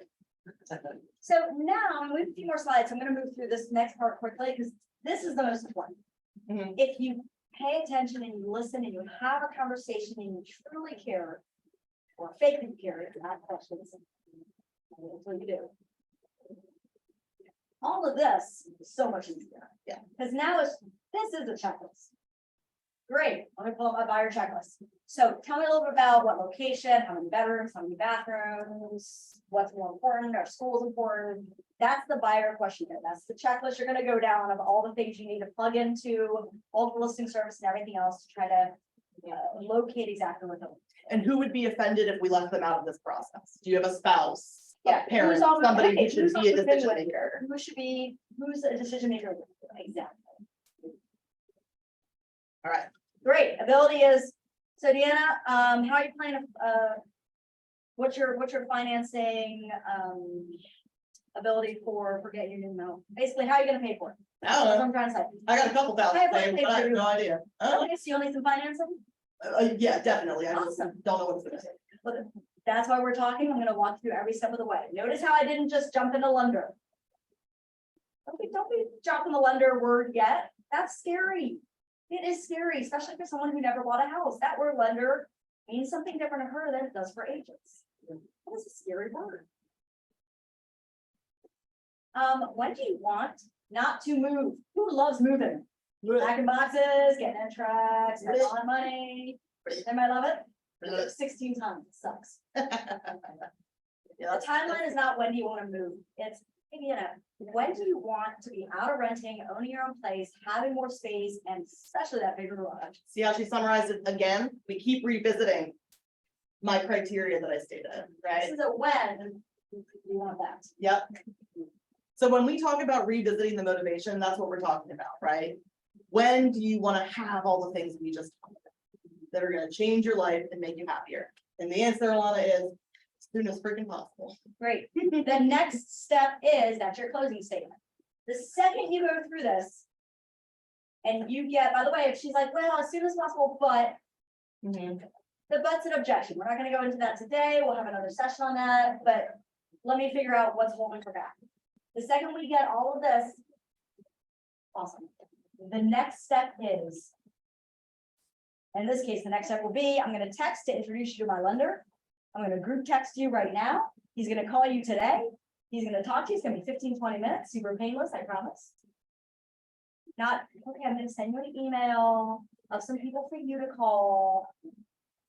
So now, we have a few more slides. I'm gonna move through this next part quickly because this is the most important. Mhm. If you pay attention and you listen and you have a conversation and you truly care, or fakely care, if you're not questions. That's what you do. All of this is so much easier. Yeah. Because now this is a checklist. Great, let me pull up my buyer checklist. So tell me a little bit about what location, how many bedrooms, how many bathrooms, what's more important, are schools important? That's the buyer questionnaire. That's the checklist you're gonna go down of all the things you need to plug into, all the listing service and everything else to try to locate exactly what they're. And who would be offended if we left them out of this process? Do you have a spouse? A Yeah, parent, who's on- somebody who right, should who's be a on the decision bandwagon? maker? Who's a decision maker? Exactly. All right, Great, ability is, so Deanna, how are you planning, what's your financing, ability for getting your new mill? Basically, how are you gonna pay for it? I That's don't what know. I'm trying to say. I got a couple thousand, I have saved, but I have no idea. Okay, so you'll need some financing? Yeah, definitely. I just Awesome. don't know what's gonna say. But that's why we're talking. I'm gonna walk through every step of the way. Notice how I didn't just jump into lender. Okay, don't be jumping the lender word yet. That's scary. It is scary, especially for someone who never bought a house. That word lender means something different to her than it does for agents. That is a scary word. When do you want not to move? Who loves moving? Packing boxes, getting in trucks, spending a lot of money. Anybody love it? 16 times, it sucks. The timeline is not when do you want to move, it's, when do you want to be out of renting, owning your own place, having more space, and especially that bigger garage. See how she summarized it again? We keep revisiting my criteria that I stated, This right? is a when you want that. Yep. So when we talk about revisiting the motivation, that's what we're talking about, right? When do you want to have all the things we just talked about that are going to change your life and make you happier? And the answer, Ilana, is as soon as freaking possible. Great. The next step is, that's your closing statement. The second you go through this. And you get, by the way, if she's like, well, as soon as possible, but the but's an objection. We're not gonna go into that today. We'll have another session on that, but let me figure out what's holding her back. The second we get all of this. Awesome. The next step is. In this case, the next step will be, I'm gonna text to introduce you to my lender. I'm gonna group text you right now. He's gonna call you today. He's gonna talk to you. It's gonna be 15-20 minutes, super painless, I promise. Not, okay, I'm gonna send you an email of some people for you to call.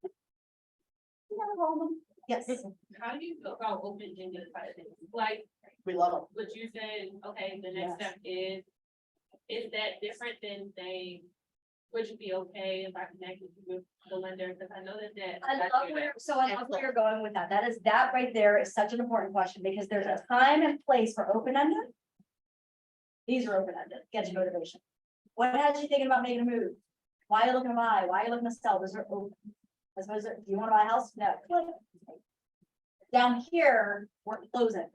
You never call them. Yes, How do you feel about open-ended questions? Like We love them. what you said, okay, the next Yes. step is that different than saying, would you be okay if I connected you with the lender? Because I know that. I love where you're going with that. That right there is such an important question because there's a time and place for open-ended. These are open-ended, get your motivation. What has you thinking about making a move? Why are you looking to buy? Why are you looking to sell? Those are open. As opposed to, do you want to buy a house? No. Down here, we're close-ended.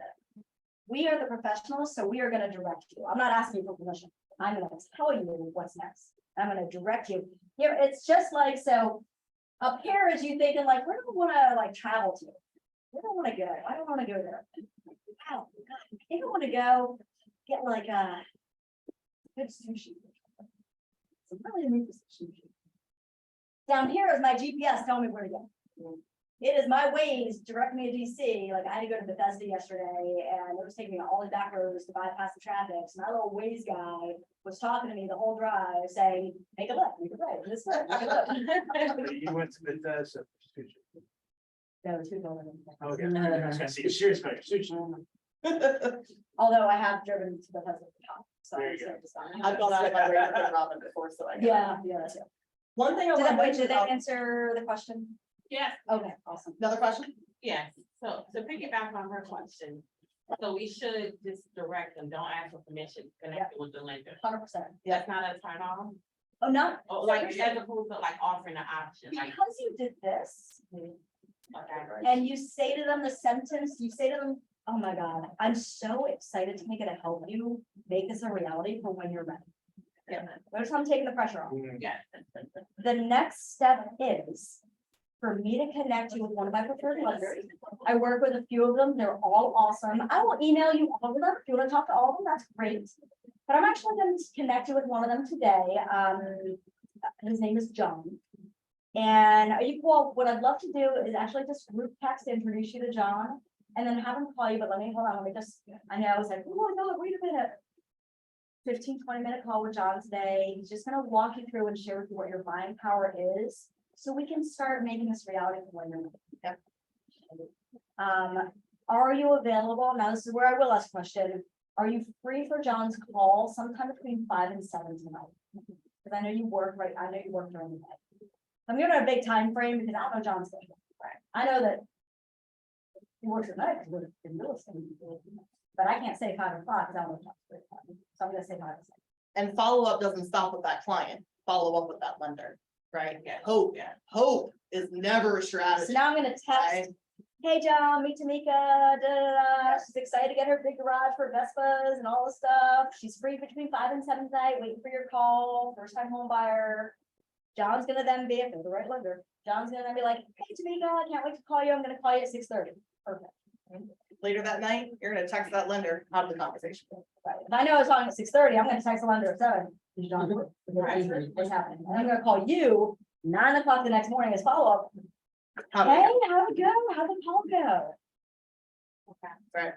We are the professionals, so we are gonna direct you. I'm not asking you for permission. I'm gonna tell you what's next. I'm gonna direct you. Here, it's just like, so up here is you thinking like, where do I wanna like travel to? Where do I wanna go? I don't wanna go there. Wow, God, I think I wanna go get like a good sushi. So really need this sushi. Down here is my GPS telling me where to go. It is my Waze directing me to DC. Like I had to go to Bethesda yesterday and it was taking me all the back roads to bypass the traffic. So my little Waze guy was talking to me the whole drive saying, make a left, make a right, this way, make a left. You went to Bethesda. No, two going. Okay, I was gonna say, you're serious about your sushi. Although I have driven to Bethesda. So There you go. I've gone out of my way to pick Robin before, so I. Yeah. One thing I Did want to that, mention did that about, answer the question? Yes, Okay, awesome. another question? yes. So to piggyback on her question, so we should just direct them, don't ask for permission, connect it with the lender. 100%. That's not a turn on, Oh, not. or like as opposed to like offering an option, like, Because you did this. okay. And you say to them the sentence, you say to them, oh my God, I'm so excited to make it a help you make this a reality for when you're ready. Yeah. Notice how I'm taking the pressure off. Yeah. The next step is for me to connect you with one of my preferred lenders. I work with a few of them. They're all awesome. I will email you all of them. If you want to talk to all of them, that's great. But I'm actually going to connect you with one of them today. His name is John. And are you cool? What I'd love to do is actually just group text, introduce you to John, and then have him call you. But hold on, let me just, I know I was like, oh no, wait a minute. 15-20 minute call with John today. He's just gonna walk you through and share with you what your buying power is, so we can start making this reality for when you're. Are you available? Now, this is where I will ask a question. Are you free for John's call sometime between 5 and 7 tonight? Because I know you work, right? I know you work during the day. I'm giving a big time frame because I don't know John's schedule. I know that he works at night because we're in real estate. But I can't say 5 o'clock because I don't know John's free. So I'm gonna say 5 to 6. And follow-up doesn't stop with that client, follow up with that lender, right? Yeah. Hope is never a So strategy. now I'm gonna text, hey, John, meet Tamika, da, da, da. She's excited to get her big garage for Vespas and all this stuff. She's free between 5 and 7 tonight, waiting for your call, first time home buyer. John's gonna then be, if they're the right lender, John's gonna then be like, hey, Tamika, I can't wait to call you. I'm gonna call you at 6:30. Perfect. Later that night, you're gonna text that lender out of the conversation. Right. If I know I was calling at 6:30, I'm gonna text the lender at 7. Is John here? What's happening? And I'm gonna call you 9 o'clock the next morning as follow-up. How Hey, do we- how'd it go? How'd the call go? Right.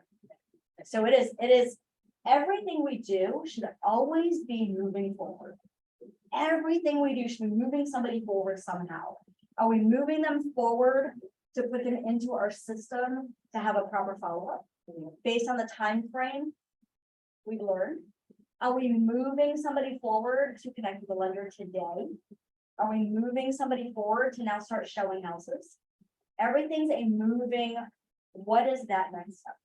So it is, everything we do should always be moving forward. Everything we do should be moving somebody forward somehow. Are we moving them forward to put them into our system to have a proper follow-up based on the time frame we've learned? Are we moving somebody forward to connect with the lender today? Are we moving somebody forward to now start showing houses? Everything's a moving, what is that next step?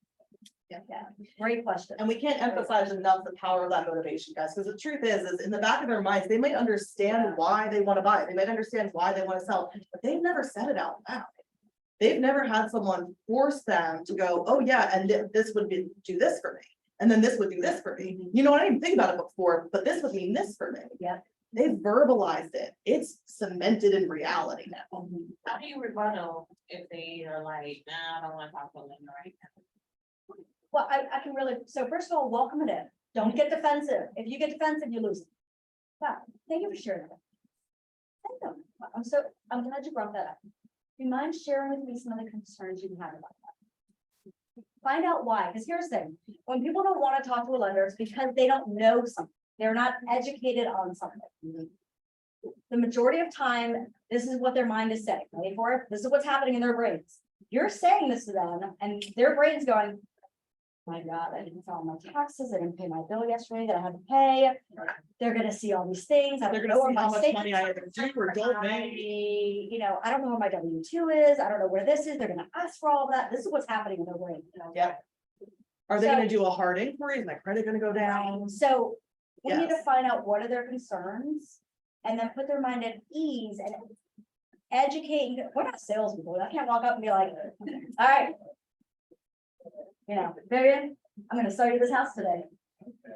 Yeah, great question. And we can't emphasize enough the power of that motivation, guys, because the truth is in the back of their minds, they might understand why they want to buy. They might understand why they want to sell, but they've never said it out loud. They've never had someone force them to go, oh yeah, and this would be, do this for me. And then this would do this for me. You know, I didn't think about it before, but this would mean this for me. Yeah. They've verbalized it. It's cemented in reality now. How do you rebuttal if they are like, nah, I don't want to talk to them right now? Well, I can really, so first of all, welcome it in. Don't get defensive. If you get defensive, you lose. Wow, thank you for sharing that. Thank you. I'm glad you brought that up. Do you mind sharing with me some of the concerns you have about that? Find out why, because here's the thing, when people don't want to talk to a lender, it's because they don't know something. They're not educated on something. The majority of time, this is what their mind is saying, ready for it? This is what's happening in their brains. You're saying this to them and their brain's going, My God, I didn't file my taxes, I didn't pay my bill yesterday that I had to pay. They're gonna see all these things. I They're don't gonna know where see my how much statement- money I either do or don't I, make. you know, I don't know where my W-2 is. I don't know where this is. They're gonna ask for all of that. This is what's happening in their brain. Yep. Are they So- gonna do a hard inquiry? Is my credit gonna go down? So we need to Yes. find out what are their concerns and then put their mind at ease and educate. We're not salespeople. I can't walk up and be like, all right. You know, Vivian, I'm gonna sell you this house today.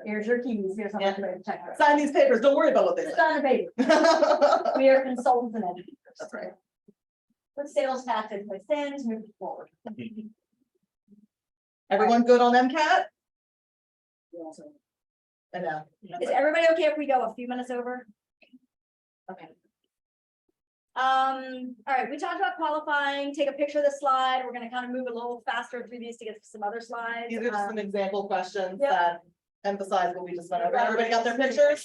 Here's your keys. Here's how much you're gonna check. Sign these papers, don't worry about what they Just say. on the paper. That's We are consultants and educators. right. Put sales tactics, my things, move forward. Everyone good on MCAT? I know. Is everybody okay if we go a few minutes over? Okay. All right, we talked about qualifying, take a picture of the slide. We're gonna kind of move a little faster through these to get to some other slides. These are just some example questions Yep. that emphasize what we just went over. Everybody got their pictures?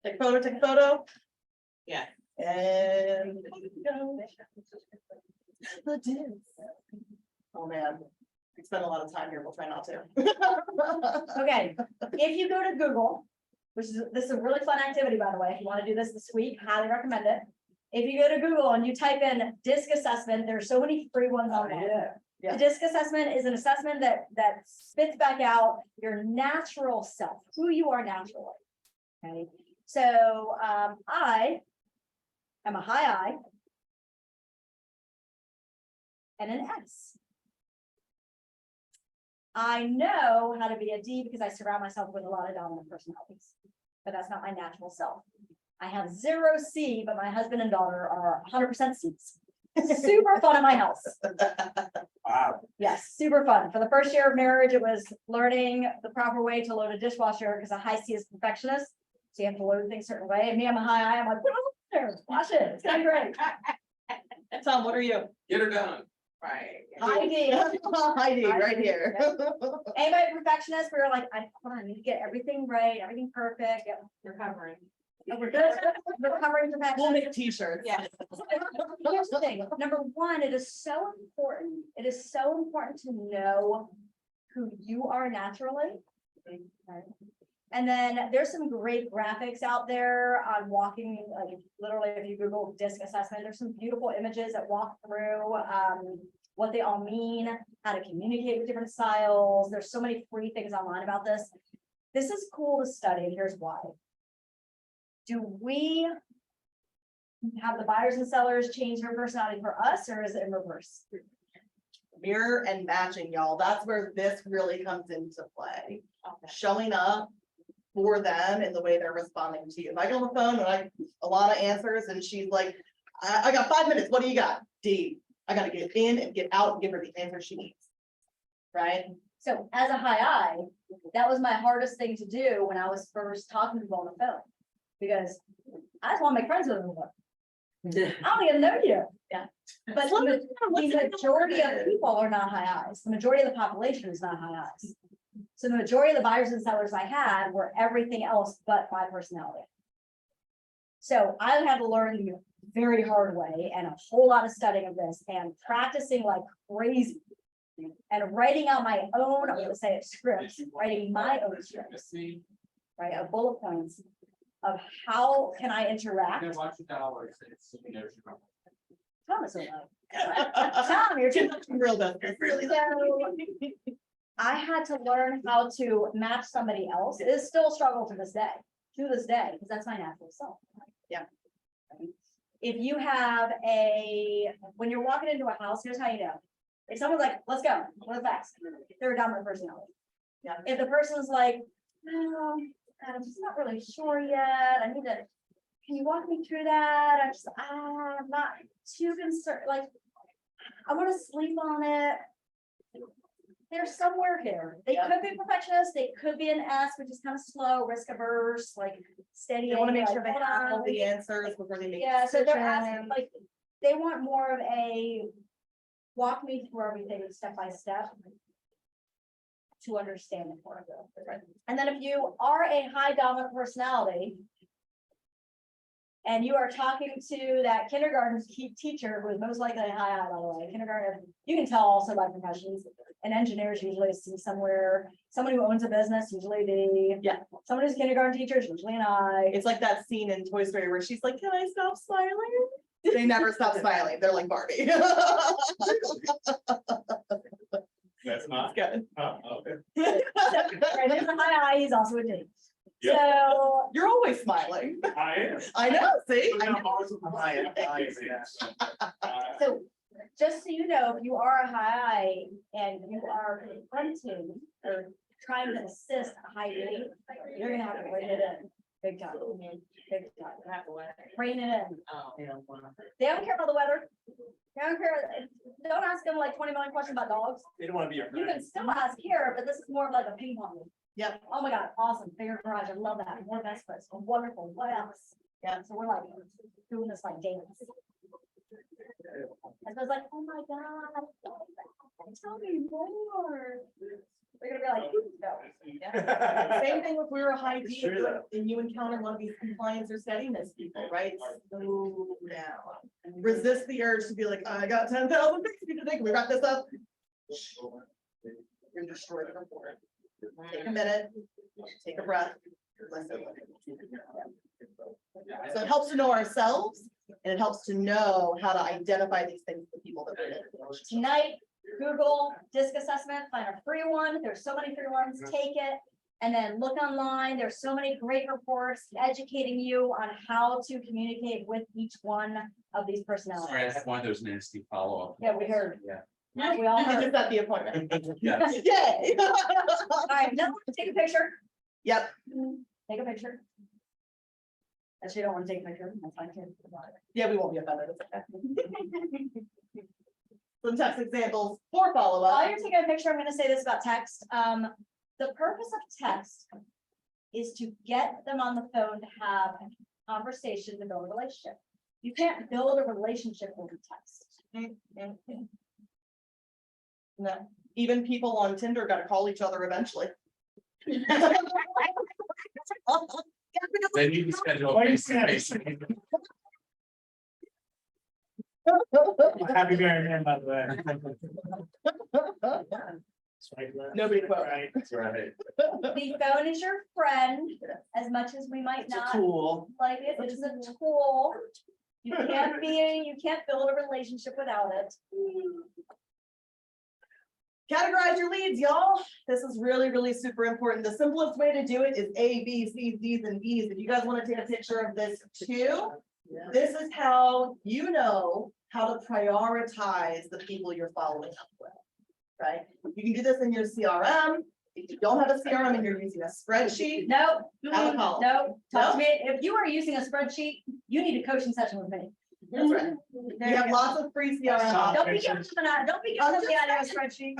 Take a photo, take a photo. Yeah. And. Oh, man. We spend a lot of time here. We'll try not to. Okay, if you go to Google, this is a really fun activity, by the way, if you want to do this week, highly recommend it. If you go to Google and you type in disc assessment, there's so many free ones on there. Yeah. The disc assessment is an assessment that spits back out your natural self, who you are naturally. Okay, so I am a high I and an S. I know how to be a D because I surround myself with a lot of dominant personalities, but that's not my natural self. I have 0 C, but my husband and daughter are 100% C's. Super fun in my house. Wow. Yes, super fun. For the first year of marriage, it was learning the proper way to load a dishwasher because a high C is perfectionist. So you have to load things a certain way. And me, I'm a high I, I'm like, put it on there, wash it. It's gonna be great. Tom, what are you? Get her done. Right. Heidi. Heidi, right here. Anybody perfectionist, we were like, hold on, I need to get everything right, everything perfect. Yep. Recovering. Oh, we're good. Recovering perfection. We'll make t-shirts. Yeah. Here's the thing, number one, it is so important. It is so important to know who you are naturally. Right? And then there's some great graphics out there on walking, like literally if you Google disc assessment, there's some beautiful images that walk through what they all mean, how to communicate with different styles. There's so many free things online about this. This is cool to study, and here's why. Do we have the buyers and sellers change their personality for us, or is it in reverse? Mirror and matching, y'all. That's where this really comes into play. Okay. Showing up for them in the way they're responding to you. If I get on the phone and Ilana answers and she's like, I got 5 minutes. What do you got? D. I gotta get in and get out and give her the answer she needs. Right? So as a high I, that was my hardest thing to do when I was first talking to people on the phone. Because I just want to make friends with them. I don't even know you. Yeah. But the majority of people are not high Is. The majority of the population is not high Is. So the majority of the buyers and sellers I had were everything else but my personality. So I had to learn the very hard way and a whole lot of studying of this and practicing like crazy. And writing out my own, I'm gonna say it, scripts, writing my own scripts, right, of bullet points of how can I interact. Watch the dollars. Thomas, Tom, you're too. Real business. Really. So, I had to learn how to match somebody else. It is still a struggle to this day, because that's my natural self. Yeah. If you have when you're walking into a house, here's how you know. If someone's like, let's go, let's fast, they're a dominant personality. Yeah. If the person's like, oh, God, I'm just not really sure yet. Can you walk me through that? I'm not too concerned. Like, I want to sleep on it. They're somewhere here. They Yeah. could be perfectionists. They could be an S, which is kind of slow, risk averse, like steady. They want to make like, sure they hold have all on. the answers before they make. Yeah, so they're asking, decisions. like, they want more of a walk me through everything step by step to understand it more. And then if you are a high dominant personality, And you are talking to that kindergarten teacher who is most likely a high, by the way, kindergarten, you can tell also by professions. And engineers usually see somewhere, someone who owns a business, usually someone who's a kindergarten teacher is usually an I. It's like that scene in Toy Story where she's like, can I stop smiling? They never stop smiling. They're like Barbie. That's not. Good. Okay. Right, he's a high I, he's also a D. Yep. So, You're always smiling. I am. I know, see? I I'm know. always on the high end, yes. so just so you know, if you are a high I and you are confronting or trying to assist a high D, you're gonna have to rein it in, big time, big time. Not the way. Rein it in. Oh. They don't care about the weather. They don't care. Don't ask them like 20 million questions about dogs. They don't want to be your You friend. can still ask here, but this is more of like a ping pong. Yep. Oh my God, awesome. Bigger garage. I love that. More best friends. Wonderful. What else? Yeah. So we're like doing this like dance. And so it's like, oh my God, tell me more. They're gonna be like, Same thing if we were a high D Sure, though. and you encounter one of these compliance or steadiness people, right? Slow down. Resist the urge to be like, I got 10,000 things to think. We wrap this up. You're gonna destroy the report. Take a minute, take a breath. Listen. So it helps to know ourselves and it helps to know how to identify these things for people that we're in. tonight, Google disc assessment, find a free one. There's so many free ones, take it. And then look online. There's so many great reports educating you on how to communicate with each one of these Sorry, I personalities. had one of those nasty follow-up. Yeah, we heard. Yeah. We all I heard. just got the appointment. Yes. Yay. All right, now take a picture. Yep. Take a picture. Actually, you don't want to take a picture. That's fine too. Yeah, we won't be offended. It's okay. Some text examples for While follow-up. you're taking a picture, I'm gonna say this about text. The purpose of text is to get them on the phone to have a conversation to build a relationship. You can't build a relationship with text. No, even people on Tinder gotta call each other eventually. They need to schedule Why a you face to saying? face. Happy married man, by the way. Nobody quote. Right. That's right. The phone is your friend, as much as we might It's a not tool. like it. It is a tool. You can't build a relationship without it. Categorize your leads, y'all. This is really, really super important. The simplest way to do it is A, B, C, D's, and E's. If you guys want to take a picture of this too, this is how you know how to prioritize the people you're following up with, right? You can do this in your CRM. If you don't have a CRM and you're using a spreadsheet, Nope. Have a call. Nope. Talk to No? me. If you are using a spreadsheet, you need a coaching session with me. that's right. There We have you go. lots of free CRM. Don't be giving them an, don't be giving them the idea of a spreadsheet.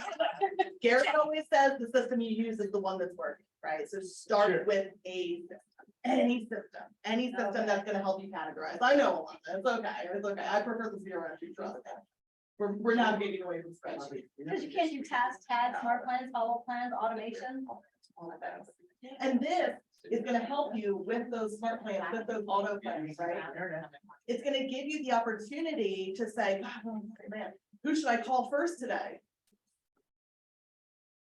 Garrett always says the system you use is the one that's working, right? So start Sure. with a system, any system that's gonna help you categorize. I know a lot, it's okay, I prefer the CRM, you trust me. We're navigating away from spreadsheets. Because you can't do tasks, tags, smart plans, follow plans, automation. all of that. And this is gonna help you with those smart plans, with those auto plans, right? It's gonna give you the opportunity to say, "God, oh, man, who should I call first today?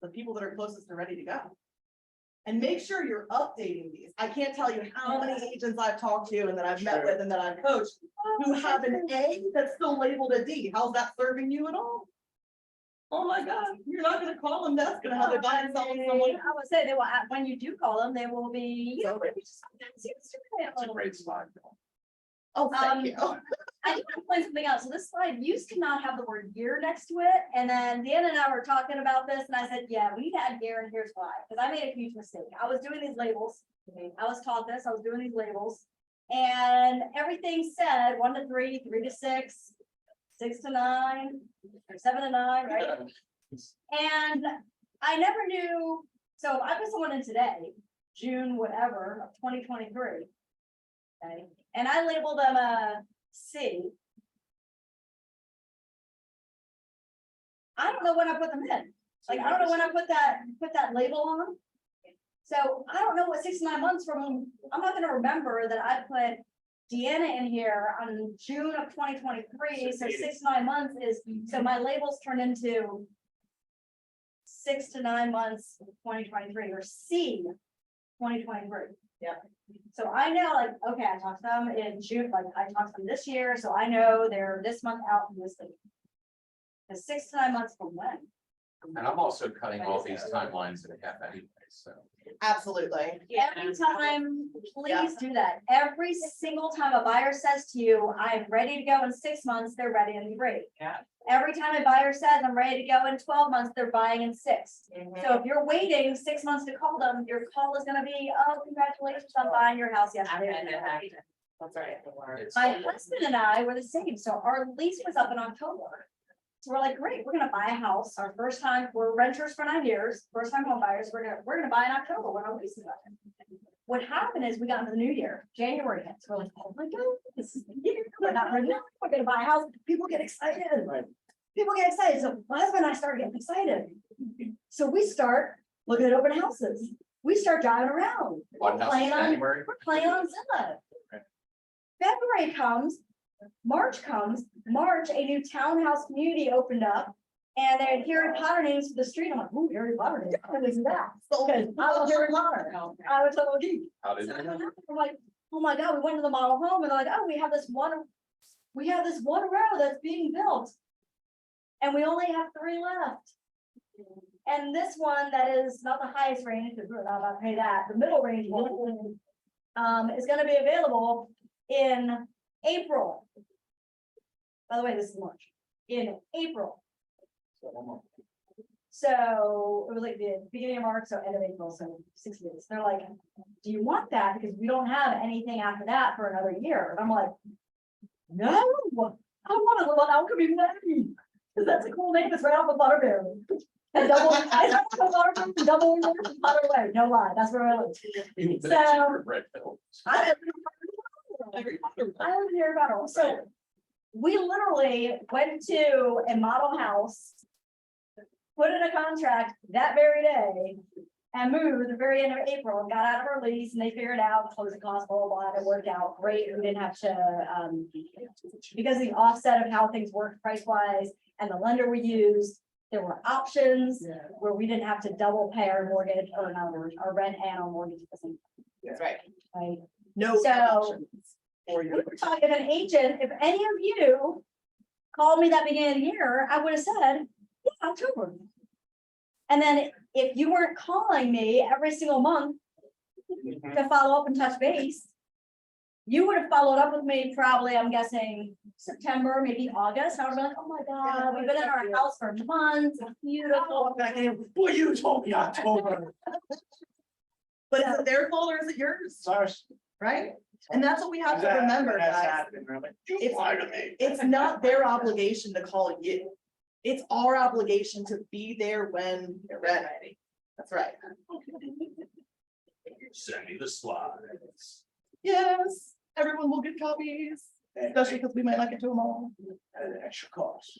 The people that are closest and ready to go. And make sure you're updating these. I can't tell you how many agents I've talked to and that I've met with and that I've coached who have an A that's still labeled a D. How's that serving you at all? Oh my God, you're not gonna call them, that's gonna have a buy and sell someone. I would say they will, when you do call them, they will be, you know, maybe just That's a great spot. Oh, thank you. I do want to point something out. So this slide used to not have the word year next to it. And then Deanna and I were talking about this and I said, yeah, we had year and here's why. Because I made a huge mistake. I was doing these labels. I was taught this, I was doing these labels. And everything said 1 to 3, 3 to 6, 6 to 9, or 7 to 9, right? And I never knew. So if I put someone in today, June, whatever, of 2023. Okay, and I label them a C. I don't know when I put them in. Like, I don't know when I put that label on. So I don't know what 6 to 9 months from, I'm not gonna remember that I put Deanna in here on June of 2023, so 6 to 9 months is, so my labels turn into 6 to 9 months, 2023, or C, 2023. Yeah. So I know, like, okay, I talked to them in June, like, I talked to them this year, so I know they're this month out from this thing. The 6 to 9 months from when? And I'm also cutting all these timelines in half anyway, so. Absolutely. Every time, please do that. Every single time a buyer says to you, I'm ready to go in 6 months, they're ready in 3. Yeah. Every time a buyer says, I'm ready to go in 12 months, they're buying in 6. So if you're waiting 6 months to call them, your call is gonna be, oh, congratulations on buying your house yesterday. That's right. It's- My husband and I were the same, so our lease was up in October. So we're like, great, we're gonna buy a house, our first time, we're renters for 9 years, first time home buyers, we're gonna buy in October when our lease is up. What happened is we got into the new year, January hits, we're like, oh my God, this is the year, we're not renewing, we're gonna buy a house, people get excited. Right. People get excited, so my husband and I started getting excited. So we start looking at open houses, we start driving around. One house in Playing on- January. We're playing on Zillow. Okay. February comes, March comes, March, a new townhouse community opened up. And they had Harry Potter names for the street. I'm like, ooh, Harry Potter names, what is that? Because I love Harry Potter. I was total geek. How did So it? I'm like, oh my God, we went to the model home and they're like, oh, we have this one row that's being built. And we only have 3 left. And this one that is not the highest range, because we're not about to pay that, the middle range one, is gonna be available in April. By the way, this is March, in April. So it was like the beginning of March, so end of April, so 6 days. They're like, do you want that? Because we don't have anything after that for another year. And I'm like, no, I want to live on Alchemy Lane. Because that's a cool name. It's right off of Butterberry. And double, it's right off of Butterberry, double Butterway. No lie, that's where I live. So- Red pill. I live near about all. So we literally went to a model house, put in a contract that very day, and moved the very end of April and got out of our lease, and they figured out closing costs, blah, blah, blah, and it worked out great. We didn't have to, because the offset of how things worked price wise and the lender we used, there were options where we didn't have to double pay our mortgage or our rent and our mortgage at the same That's right. time, right? No. So- options for We you. were talking, if an agent, if any of you called me that beginning of the year, I would have said, yeah, October. And then if you weren't calling me every single month to follow up and touch base, you would have followed up with me probably, I'm guessing, September, maybe August. I would have been like, oh my God, we've been in our house for months, it's beautiful. Well, you told me October. But is it their fault or is it yours? Sorry. Right? And that's what we have to remember, That's guys. happening, really. You It's- lied to me. It's not their obligation to call you. It's our obligation to be there when you're ready. That's right. Send me the slides. Yes, everyone will get copies, especially because we might not get to them all. At an extra cost.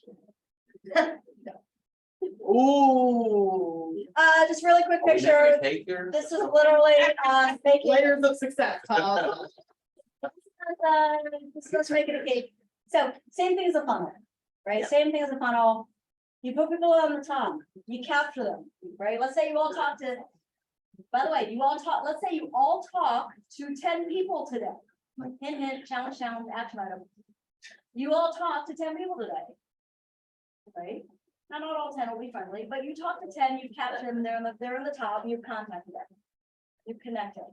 Ooh, Just really quick Are we making picture. a cake here? This is literally, making. layers of success, Tom. Let's make it a cake. So same thing as a funnel, right? Same thing as a funnel. You put people on the top, you capture them, right? Let's say you all talk to, by the way, let's say you all talk to 10 people today. Hint, hint, challenge, action item. You all talk to 10 people today. Right? Now, not all 10 will be friendly, but you talk to 10, you've captured them, they're in the top, you've contacted them. You've connected.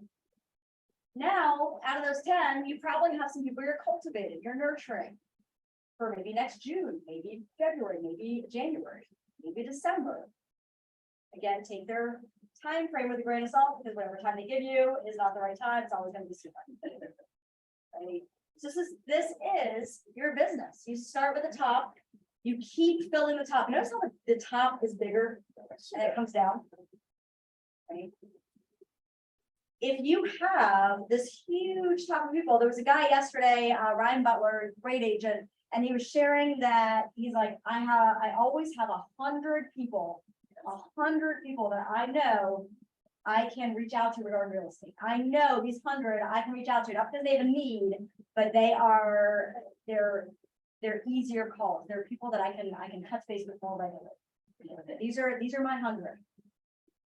Now, out of those 10, you probably have some people you're cultivating, you're nurturing. For maybe next June, maybe February, maybe January, maybe December. Again, take their time frame with a grain of salt, because whatever time they give you is not the right time, it's always gonna be super. Right? So this is your business. You start with the top, you keep filling the top. Notice how the top is bigger and it comes down. Right? If you have this huge top of people, there was a guy yesterday, Ryan Butler, great agent, and he was sharing that he's like, I always have 100 people that I know I can reach out to regarding real estate. I know these 100 I can reach out to, not because they have a need, but they're easier calls. They're people that I can touch base with more regularly. These are my 100.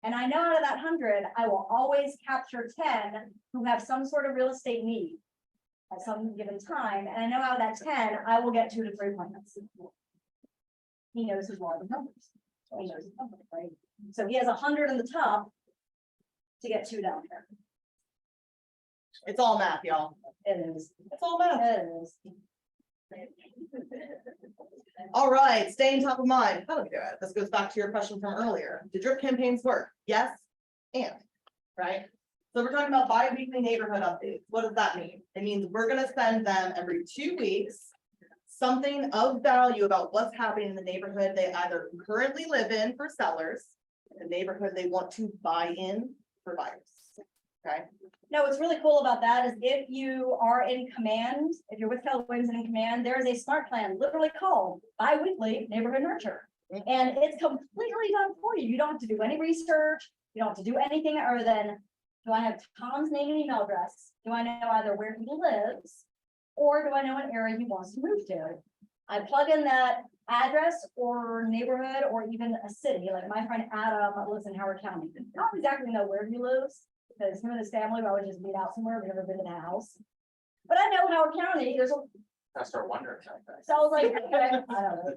And I know out of that 100, I will always capture 10 who have some sort of real estate need at some given time. And I know out of that 10, I will get 2 to 3 appointments. He knows his law of numbers. He knows his numbers, right? So he has 100 in the top to get 2 down here. It's all math, y'all. It is. It's all math. It is. All right, staying top of mind. How do we do it? This goes back to your question from earlier. Do drip campaigns work? Yes, and, right? So we're talking about bi-weekly neighborhood updates. What does that mean? It means we're gonna send them every 2 weeks something of value about what's happening in the neighborhood they either currently live in for sellers, the neighborhood they want to buy in for buyers. Okay, No, what's really cool about that is if you are in command, if you're with Keller Williams and in command, there is a smart plan literally called bi-weekly neighborhood nurture. And it's completely done for you. You don't have to do any research. You don't have to do anything other than, do I have Tom's name and email address? Do I know either where he lives? Or do I know an area he wants to move to? I plug in that address or neighborhood or even a city, like my friend Adam lives in Howard County. I don't exactly know where he lives, because him and his family would always just meet out somewhere. We've never been to the house. But I know Howard County, there's a, I start wondering. so I was like, okay, I don't know.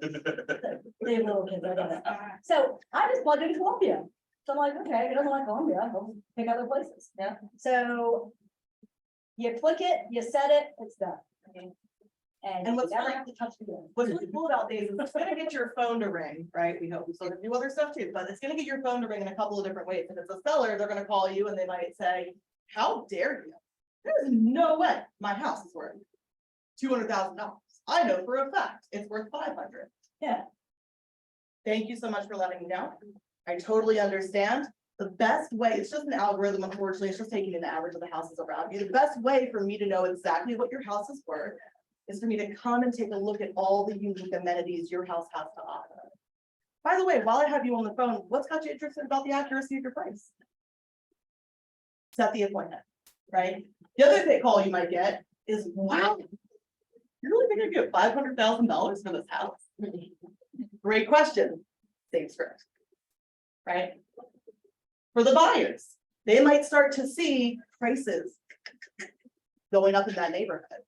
They have little kids, I get it. So I just plugged into Columbia. So I'm like, okay, he doesn't like Columbia, he'll pick other places. Yeah. So you click it, you set it, it's done. And And what's you never really- have to touch it again. what's really cool about these is it's gonna get your phone to ring, right? We hope, so to do other stuff too, but it's gonna get your phone to ring in a couple of different ways. If it's a seller, they're gonna call you and they might say, how dare you? There's no way my house is worth $200,000. I know for a fact it's worth 500. Yeah. Thank you so much for letting me know. I totally understand. The best way, it's just an algorithm, unfortunately, it's just taking an average of the houses around you. The best way for me to know exactly what your house is worth is for me to come and take a look at all the unique amenities your house has to offer. By the way, while I have you on the phone, what's got you interested about the accuracy of your price? Set the appointment, right? The other thing call you might get is, wow, you really think you get $500,000 for this house? Great question. Same script. Right? For the buyers, they might start to see prices going up in that neighborhood.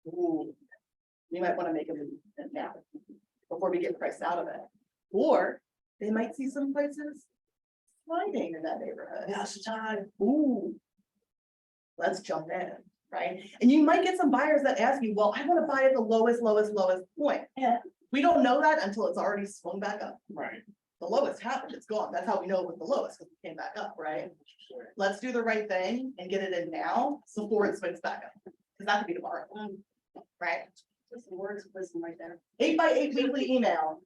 Ooh, we might want to make a move now before we get priced out of it. Or they might see some prices sliding in that neighborhood. Now's the time. Ooh, let's jump in, right? And you might get some buyers that ask you, well, I want to buy at the lowest point. Yeah. We don't know that until it's already swung back up. Right. The lowest happened, it's gone. That's how we know it was the lowest, because it came back up, right? Let's do the right thing and get it in now before it swings back up, because that could be tomorrow. Right? Just the words of wisdom right there. 8x8 weekly email.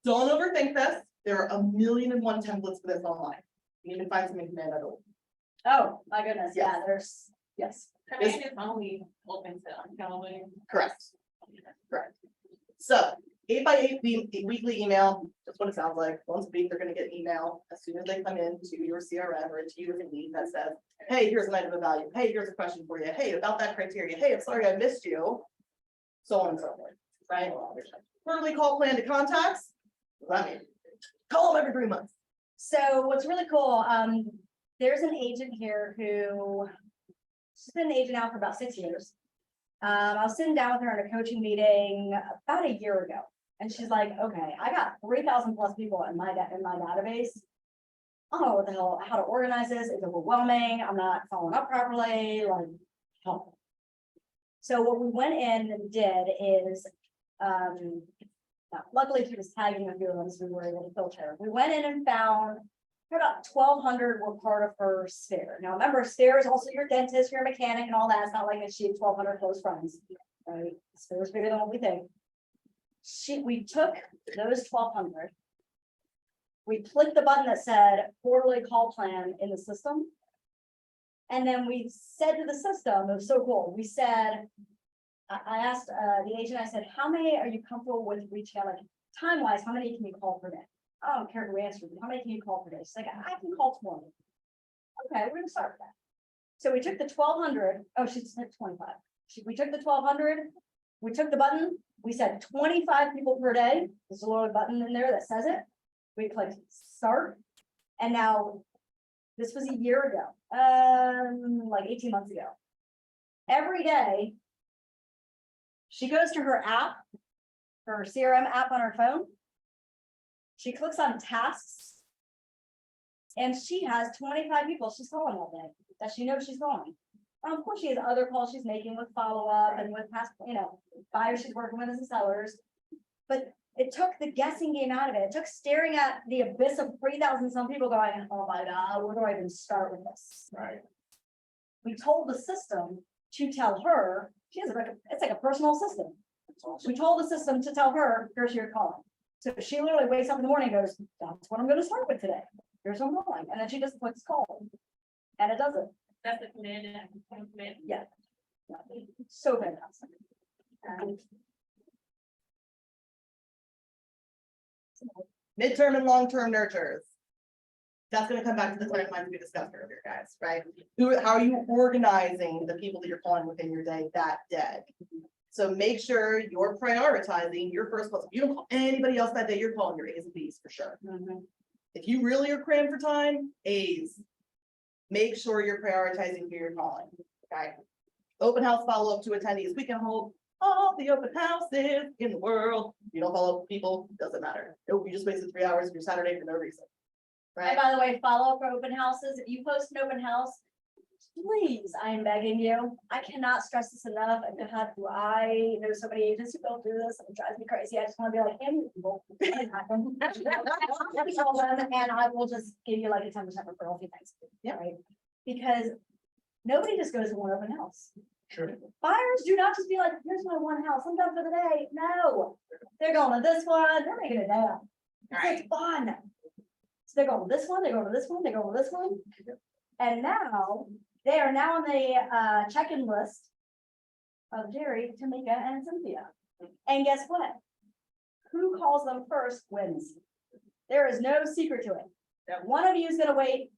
Don't overthink this. There are 1,000,001 templates for this online. You can find some in command at all. Oh, my goodness, yeah, Yes. there's, yes. Command is only open to uncounted. Correct. Correct. So 8x8 weekly email, that's what it sounds like. Once a week, they're gonna get an email as soon as they come in to your CRM or into your lead that says, hey, here's an item of value. Hey, here's a question for you. Hey, about that criteria. Hey, I'm sorry I missed you. So on and so forth, right? Quarterly call plan to contacts. What does that mean? Call them every 3 months. So what's really cool, there's an agent here who, she's been an agent now for about 6 years. I was sitting down with her in a coaching meeting about a year ago, and she's like, okay, I got 3,000 plus people in my database. I don't know what the hell, how to organize this. It's overwhelming. I'm not following up properly, like, help. So what we went in and did is, luckily she was tagging a few of them, so we were able to filter. We went in and found about 1,200 were part of her sphere. Now, remember, sphere is also your dentist, your mechanic, and all that. It's not like that she had 1,200 close friends, right? Sphere is bigger than what we think. We took those 1,200. We clicked the button that said quarterly call plan in the system. And then we said to the system, it was so cool. We said, I asked the agent, I said, how many are you comfortable with reaching out? Like time-wise, how many can you call per day? I don't care who answered, how many can you call per day? She's like, I can call 20. Okay, we're gonna start with that. So we took the 1,200. Oh, she said 25. We took the 1,200, we took the button, we said 25 people per day. There's a little button in there that says it. We clicked start. And now, this was a year ago, like 18 months ago. Every day, she goes to her app, her CRM app on her phone. She clicks on tasks. And she has 25 people she's calling all day that she knows she's calling. Of course, she has other calls she's making with follow-up and with past, buyers she's working with as the sellers. But it took the guessing game out of it. It took staring at the abyss of 3,000 some people going, oh my God, where do I even start with this? Right. We told the system to tell her, it's like a personal assistant. We told the system to tell her, here's your calling. So she literally wakes up in the morning and goes, that's what I'm gonna start with today. Here's what I'm calling. And then she just clicks call. And it does it. That's the command. Command. Yeah. So fantastic. And Midterm and long-term nurtures. That's gonna come back to the timelines we discussed earlier, guys, right? How are you organizing the people that you're calling within your day that day? So make sure you're prioritizing your first calls. If you don't call anybody else that day, you're calling your A's and B's for sure. If you really are crammed for time, A's. Make sure you're prioritizing who you're calling, okay? Open house follow-up to attendees. We can hold all the open houses in the world. You don't follow up with people, doesn't matter. Nope, you just wasted 3 hours of your Saturday for no reason. And Right? by the way, follow up for open houses. If you post an open house, please, I am begging you. I cannot stress this enough. I know so many agents who don't do this, and it drives me crazy. I just want to be like, hey, people. Tell them, and I will just give you like a 10% referral fee. Thanks. Yeah. Right. Because nobody just goes to one open house. Sure. Buyers do not just be like, here's my one house, I'm done for the day. No, they're going to this one, they're making it down. It's fun. So they're going to this one, they're going to this one, they're going to this one. And now, they are now on the check-in list of Jerry, Tamika, and Cynthia. And guess what? Who calls them first wins. There is no secret to it. That one of you is gonna wait.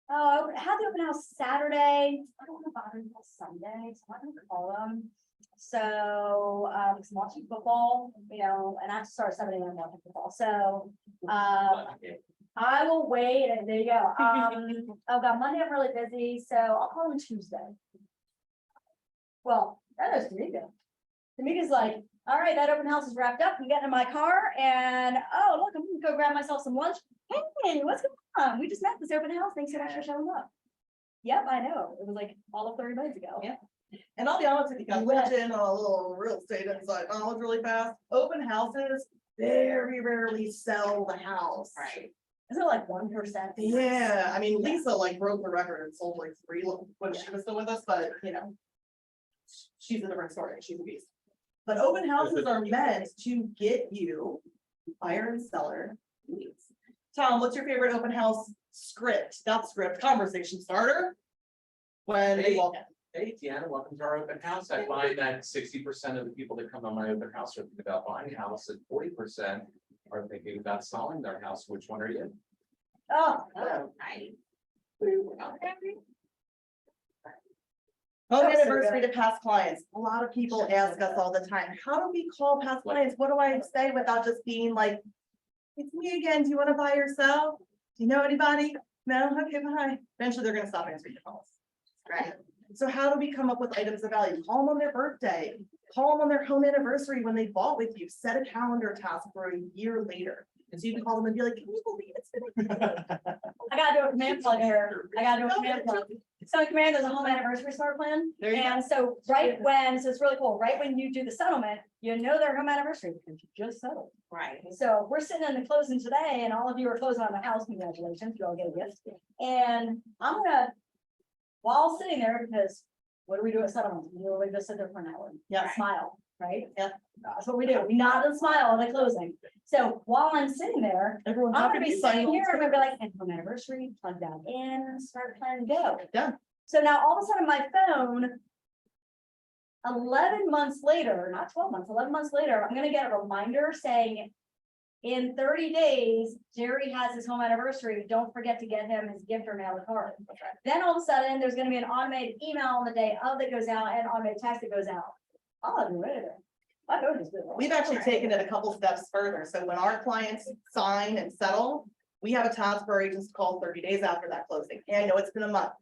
Oh, I had the open house Saturday. I don't want to bother until Sunday, so I'm gonna call them. So, because I'm watching football, and I have to start at 7 a.m. watching football. So, I will wait, and there you go. Oh God, Monday I'm really busy, so I'll call them Tuesday. Well, that is Tamika. Tamika's like, all right, that open house is wrapped up. I'm getting in my car, and oh look, I'm gonna go grab myself some lunch. Hey, what's going on? We just met this open house. Thanks so much for showing up. Yep, I know. It was like all of 30 minutes ago. Yeah. And I'll be honest with you, guys, went in on a little real estate inside knowledge really fast. Open houses very rarely sell the house. Right. Isn't it like 1%? Yeah, I mean, Lisa like broke the record and sold like 3 when she was still with us, but she's a different story. She's a beast. But open houses are meant to get you buyer and seller leads. Tom, what's your favorite open house script? Not script, conversation starter. When they walk in. Hey, Deanna, welcome to our open house. I find that 60% of the people that come on my open house are thinking about buying a house, and 40% are thinking about selling their house. Which one are you? Oh, Right. Home That was so anniversary good. to past clients. A lot of people ask us all the time, how do we call past clients? What do I say without just being like, it's me again. Do you want to buy or sell? Do you know anybody? No? Okay, bye. Eventually they're gonna stop answering your calls. Right? So how do we come up with items of value? Call them on their birthday. Call them on their home anniversary when they bought with you. Set a calendar task for a year later. And so you can call them and be like, can you believe it's been I gotta do a command plug here. I gotta do a command plug. So in command, there's a home anniversary start plan. There you go. And so so it's really cool, right when you do the settlement, their home anniversary because you just settled. Right. So we're sitting in the closing today and all of you are closing on the house, congratulations, you all get a gift. And I'm gonna, while sitting there, because what do we do at settlement? We literally just sit there for an hour. Yeah. Smile, right? Yep. That's what we do. We nod and smile on the closing. So while I'm sitting there, Everyone's I'm happy gonna to be be signing sitting here, on. I'm gonna be like, and home anniversary, plug that in, start plan, go. Done. So now all of a sudden my phone, 11 months later, not 12 months, 11 months later, I'm gonna get a reminder saying in 30 days, Jerry has his home anniversary, don't forget to get him his gift or mail a card. Then all of a sudden, there's gonna be an automated email on the day of that goes out and automated text that goes out. Oh, you're ready. I know this. We've actually taken it a couple steps further. So when our clients sign and settle, we have a task for our agents to call 30 days after that closing. And I know it's been a month.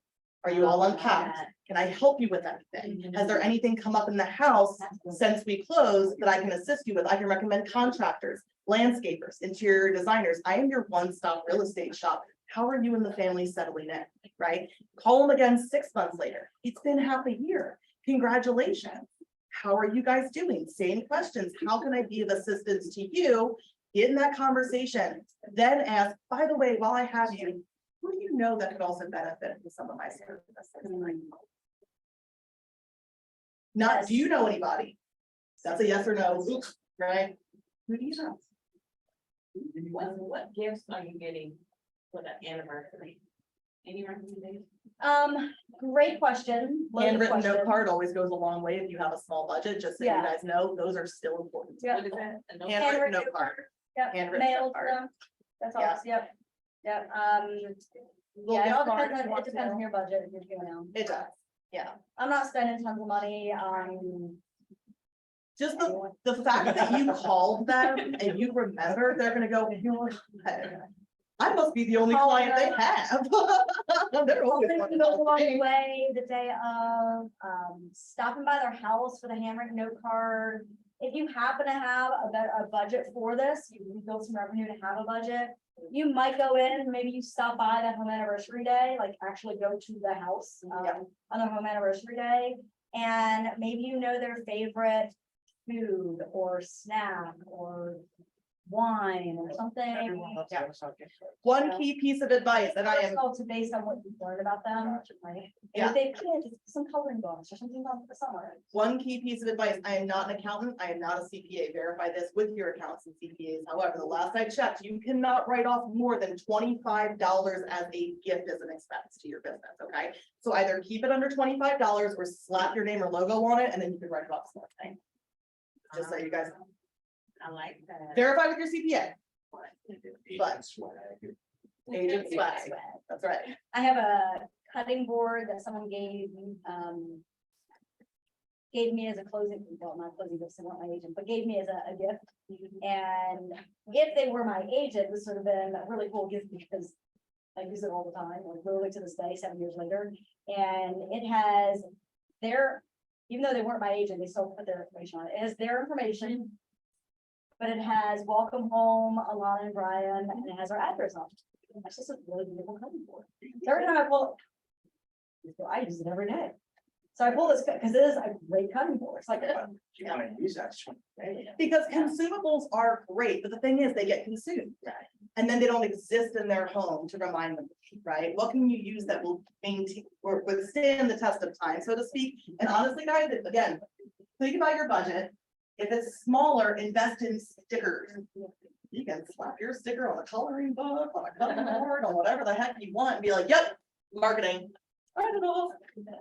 Are you all unpacked? Can I help you with anything? Has there anything come up in the house since we closed that I can assist you with? I can recommend contractors, landscapers, interior designers. I am your one-stop real estate shop. How are you and the family settling in, right? Call them again 6 months later. It's been half a year. Congratulations. How are you guys doing? Same questions. How can I be of assistance to you? Get in that conversation. Then ask, by the way, while I have you, who do you know that could also benefit from some of my services? Not, do you know anybody? That's a yes or no, oops, right? Who do you know? What gifts are you getting for the anniversary? Any recommendations? Great question. Loaded Handwritten note question. card always goes a long way if you have a small budget, just so you Yeah. guys know, those are still important. Yeah. What is that? A note? Handwritten note card. Yep, Handwritten mailed note card. them. That's all, Yeah. yep. Yep, Little yeah, it all gift card depends if you on, it want depends on to. your budget, if you're doing now. It does, yeah. I'm not spending tons of money, Just the fact that you called them and you remember, they're gonna go, you know what? I must be the only client they have. They're always hoping wanting to go along the something. way the day of, stopping by their house for the handwritten note card. If you happen to have a budget for this, you build some revenue to have a budget. You might go in, maybe you stop by that home anniversary day, like actually go to the house, Yep. on their home anniversary day. And maybe you know their favorite food or snack or wine or something. Everyone loves Yeah. those, okay. One key piece of advice, and I am, Personal to based on what you've learned about them, right? Yeah. If they could, some coloring books or something on the summer. one key piece of advice, I am not an accountant, I am not a CPA, verify this with your accountants and CPAs. However, the last I checked, you cannot write off more than $25 as a gift as an expense to your business, okay? So either keep it under $25 or slap your name or logo on it, and then you can write it off some more thing. Just so you guys I like that. verify with your CPA, Agent swag. agent swag, that's right. I have a cutting board that someone gave me as a closing, well, not closing, gifts, not my agent, but gave me as a gift. And if they were my agent, this would have been a really cool gift because I use it all the time, like literally to this day, 7 years later. And it has their, even though they weren't my agent, they still put their information on it. It has their information. But it has welcome home, Ilana and Brian, and it has our address on it. That's just a really beautiful cutting board. So every time I pull, I use it every day. So I pull this, because it is a great cutting board. It's like, You gotta use that. Right? Because consumables are great, but the thing is, they get consumed. And then they don't exist in their home to remind them, right? What can you use that will maintain or withstand the test of time, so to speak? And honestly, guys, again, think about your budget. If it's smaller, invest in stickers. You can slap your sticker on a coloring book, on a cutting board, on whatever the heck you want, and be like, yep, marketing. Write it off.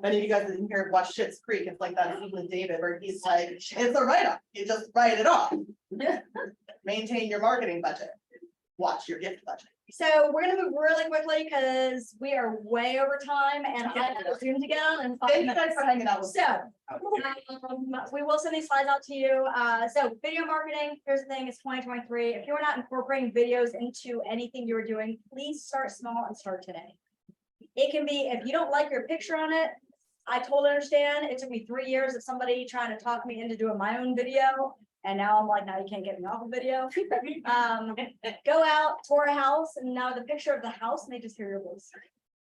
Many of you guys in here watch Schitt's Creek, it's like that scene with David where he's like, it's a write-off, you just write it off. Maintain your marketing budget. Watch your gift budget. so we're gonna move really quickly because we are way over time and I have to zoom together and. Thank you guys for hanging out with us. So, we will send these slides out to you. So video marketing, here's the thing, it's 2023. If you're not incorporating videos into anything you're doing, please start small and start today. It can be, if you don't like your picture on it, I totally understand. It took me 3 years of somebody trying to talk me into doing my own video. And now I'm like, now you can't get me off a video. Go out, tour a house, and now the picture of the house, and they just hear your voice.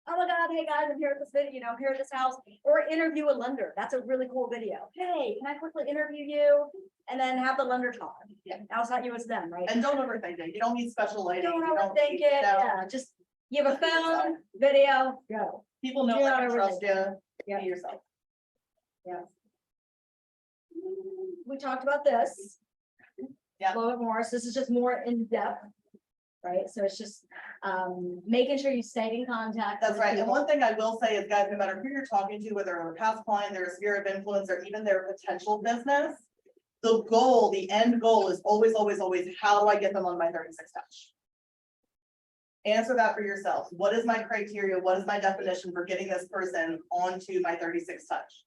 Oh my God, hey guys, I'm here at this video, I'm here at this house, or interview a lender. That's a really cool video. Hey, can I quickly interview you? And then have the lender talk. Yeah. Now it's not you, it's them, right? And don't overthink it. You don't need special lighting. Don't you overthink need, it, you know, yeah, just, you have a phone, video, go. People know You I don't can trust you. Yeah. Be yourself. We talked about this. Yeah. A little bit more, so this is just more in depth. Right, so it's just making sure you stay in contact. That's with right. And people. one thing I will say is, guys, no matter who you're talking to, whether they're a past client, their sphere of influence, or even their potential business, the goal, the end goal is always, always, always, how do I get them on my 36 touch? Answer that for yourself. What is my criteria? What is my definition for getting this person onto my 36 touch?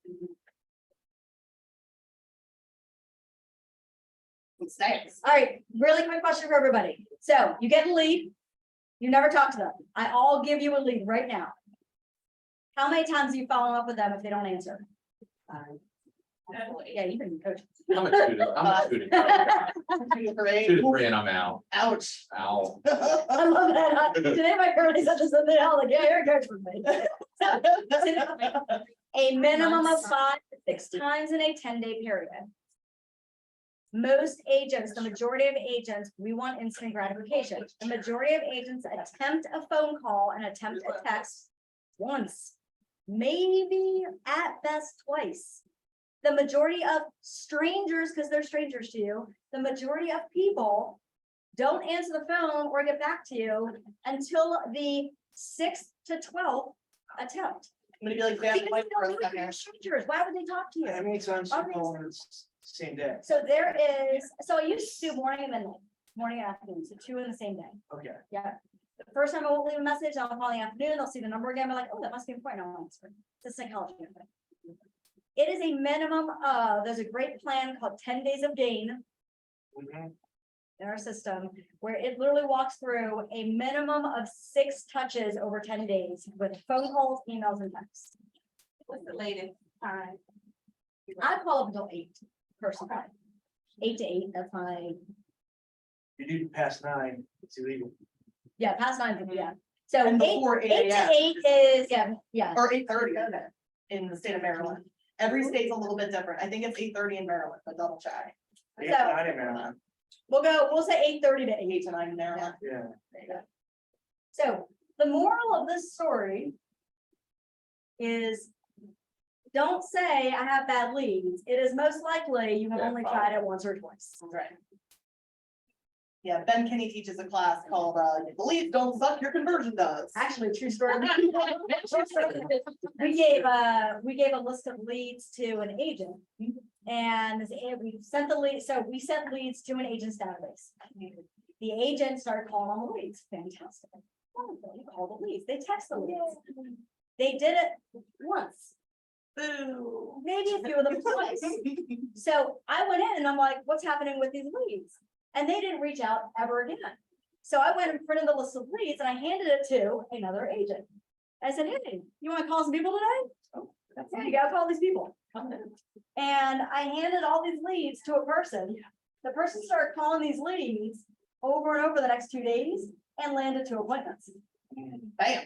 It stinks. All right, really quick question for everybody. So you get a lead, you never talk to them. I'll give you a lead right now. How many times do you follow up with them if they don't answer? Yeah, you can coach. I'm a student, I'm a student. 2 to 3 and I'm out. Ouch. Ow. I love that. Today my girl said to something else, like, yeah, you're a coach for me. A minimum of 5 to 6 times in a 10-day period. Most agents, the majority of agents, we want instant gratification. The majority of agents attempt a phone call and attempt a text once, maybe at best twice. The majority of strangers, because they're strangers to you, the majority of people don't answer the phone or get back to you until the 6th to 12th attempt. I'm gonna be like, Because Van they White for a don't know second. you're strangers. Why would they talk to How you? many times you call them same day? So there is, so I used to do morning and midnight, morning and afternoon, so 2 in the same day. Okay. Yeah. The first time I will leave a message, I'll call in the afternoon, they'll see the number again, they're like, oh, that must be important. I'll answer. It's a psychology thing. It is a minimum of, there's a great plan called 10 days of gain Mhm. in our system, where it literally walks through a minimum of 6 touches over 10 days with phone calls, emails, and texts. What's the latest time? I call up until 8, personally. 8 to 8, that's my, You do past 9, it's illegal. yeah, past 9, yeah. So And 8 before 8 to a.m. 8 is, yeah. Or 8:30 in the state of Maryland. Every state's a little bit different. I think it's 8:30 in Maryland, but double check. 8 to 9 in Maryland. We'll say 8:30 to 8. 8 to 9 in Maryland. Yeah. So the moral of this story is don't say I have bad leads. It is most likely you have Yeah, only fine. tried it once or twice. That's right. Yeah, Ben Kinney teaches a class called, the leads don't suck, your conversion does. Actually, true story. We gave a list of leads to an agent. And we sent the lead, so we sent leads to an agent's database. The agent started calling on the leads. Fantastic. Wonderful. You call the leads. They text the leads. They did it once, Boo. maybe a few of them twice. So I went in and I'm like, what's happening with these leads? And they didn't reach out ever again. So I went and printed the list of leads and I handed it to another agent. I said, hey, you want to call some people today? Oh, there you go, call these people. And I handed all these leads to a person. The person started calling these leads over and over the next 2 days and landed 2 appointments. Bam.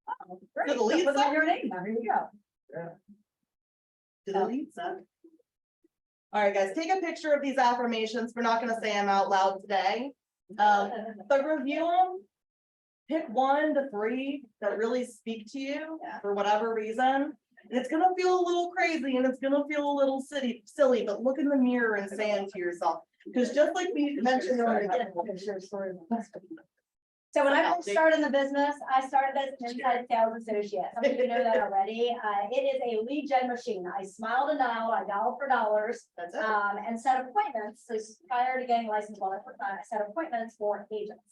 Oh, great. Do the leads Put them in suck? your name now. Here you go. Do the leads suck? All right, guys, take a picture of these affirmations. We're not gonna say them out loud today. But review them. Pick 1 to 3 that really speak to you for whatever reason. And it's gonna feel a little crazy and it's gonna feel a little silly, but look in the mirror and say it to yourself. Because just like we mentioned earlier. So when I first started in the business, I started as an inside sales associate. Some of you know that already. It is a lead gen machine. I smiled and dialed, I dialed for dollars, That's it. and set appointments. So prior to getting licensed, I set appointments for agents.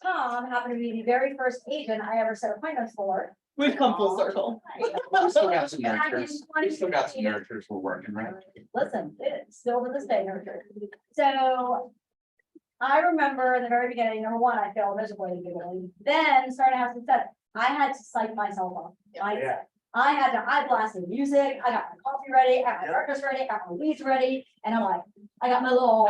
Tom happened to be the very first agent I ever set appointments for. We've come full circle. We still got some Back in nurtures, we still got some nurtures we're working, right? Listen, it's still to this day, nurtured. So I remember in the very beginning, number 1, I failed miserably at Googling, then started to have success. I had to psych myself up. Yeah. I blasted music, I got my coffee ready, I got my breakfast ready, I got my leads ready, and I'm like, I got my little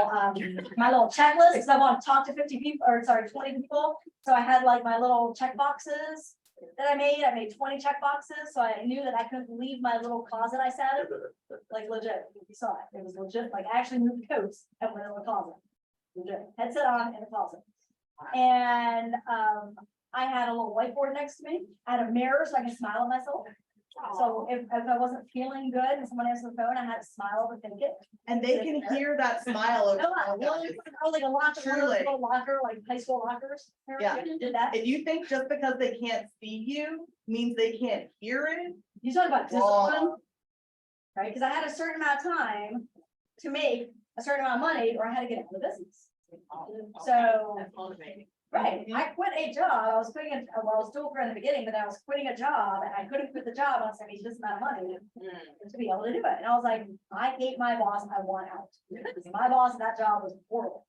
checklist, because I want to talk to 50 people, or sorry, 20 people. So I had like my little check boxes that I made 20 check boxes, so I knew that I couldn't leave my little closet I sat in, like legit, you saw it, it was legit, like I actually moved coats at my little closet. Legit, headset on in the closet. And I had a little whiteboard next to me. I had a mirror so I could smile at myself. So if I wasn't feeling good and someone answered the phone, I had to smile and think it. And they can hear that smile. over Oh, like a locker, Truly. little locker, like high school lockers. Yeah. Did that. If you think just because they can't see you means they can't hear it, You talk about Wrong. discipline. Right, because I had a certain amount of time to make a certain amount of money or I had to get out of the business. So- That's motivating. Right, I quit a job, I was quitting, I was still for in the beginning, but I was quitting a job and I couldn't quit the job unless I made this amount of money to be able to do it. And I was like, I hate my boss, I want out. My boss, that job was horrible.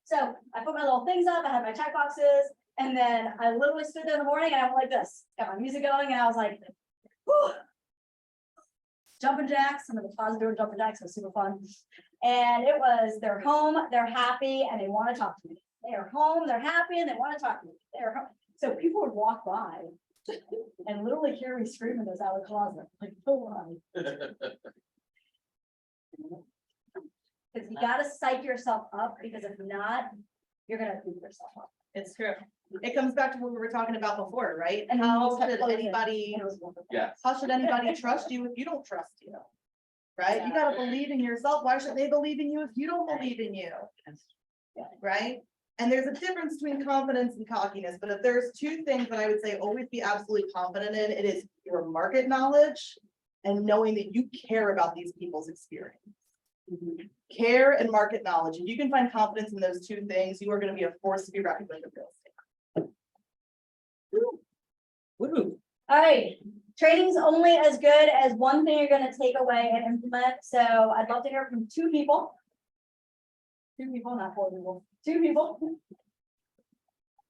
So I put my little things up, I had my check boxes, and then I literally stood there in the morning and I went like this, got my music going, and I was like, whew. Jumping jacks, some of the closet doing jumping jacks was super fun. And it was, they're home, they're happy, and they want to talk to me. They are home, they're happy, and they want to talk to me. They're home. So people would walk by and literally hear me screaming this out of the closet, like, oh, my. Because you gotta psych yourself up, because if not, you're gonna beat yourself up. It's true. It comes back to what we were talking about before, right? And How you kept should closing. anybody, And it was wonderful. Yeah. how should anybody trust you if you don't trust you? Right? You gotta believe in yourself. Why should they believe in you if you don't believe in you? Right? And there's a difference between confidence and cockiness, but if there's two things that I would say always be absolutely confident in, it is your market knowledge and knowing that you care about these people's experience. Care and market knowledge. If you can find confidence in those two things, you are going to be a force to be reckoned with in real estate. All right, training's only as good as one thing you're gonna take away and implement, so I'd love to hear from two people. Two people, not four people, two people.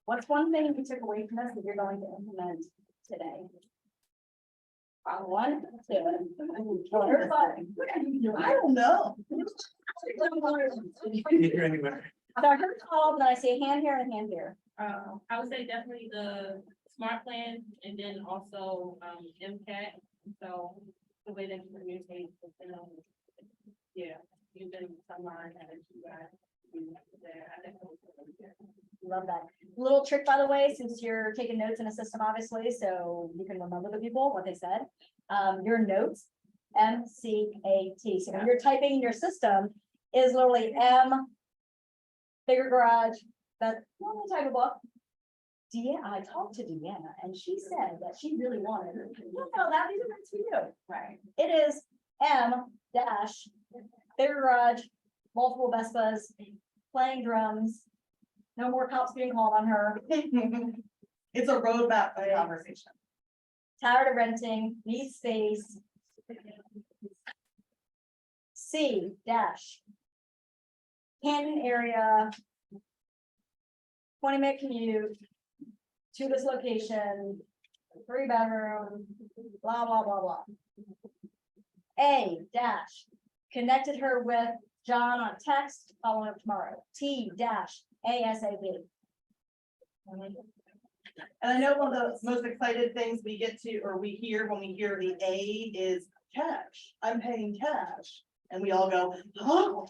What's one thing you took away from this that you're going to implement today? One, two. Everybody. I don't know. Can you hear anywhere? So I heard call, and then I see a hand here and a hand here. I would say definitely the smart plan and then also, MCAT. So the way that you communicate, yeah, you've been someone that you guys do there. I think that was really good. Love that. Little trick, by the way, since you're taking notes in a system, obviously, so you can remember the people, what they said. Your notes, MCAT. So when you're typing in your system, is literally M, bigger garage, that normal type of book. Deanna, I talked to Deanna and she said that she really wanted, no, that these are meant for you. Right. It is M dash, bigger garage, multiple Vespas, playing drums. No more cops being called on her, It's a roadmap for conversation. tired of renting, needs space. C dash. Canton area. 20-minute commute. To this location, 3-bedroom, blah, blah, blah, blah. A dash, connected her with John on text, following up tomorrow. T dash, ASAP. And I know one of the most excited things we get to, or we hear when we hear the A is cash. I'm paying cash. And we all go, oh,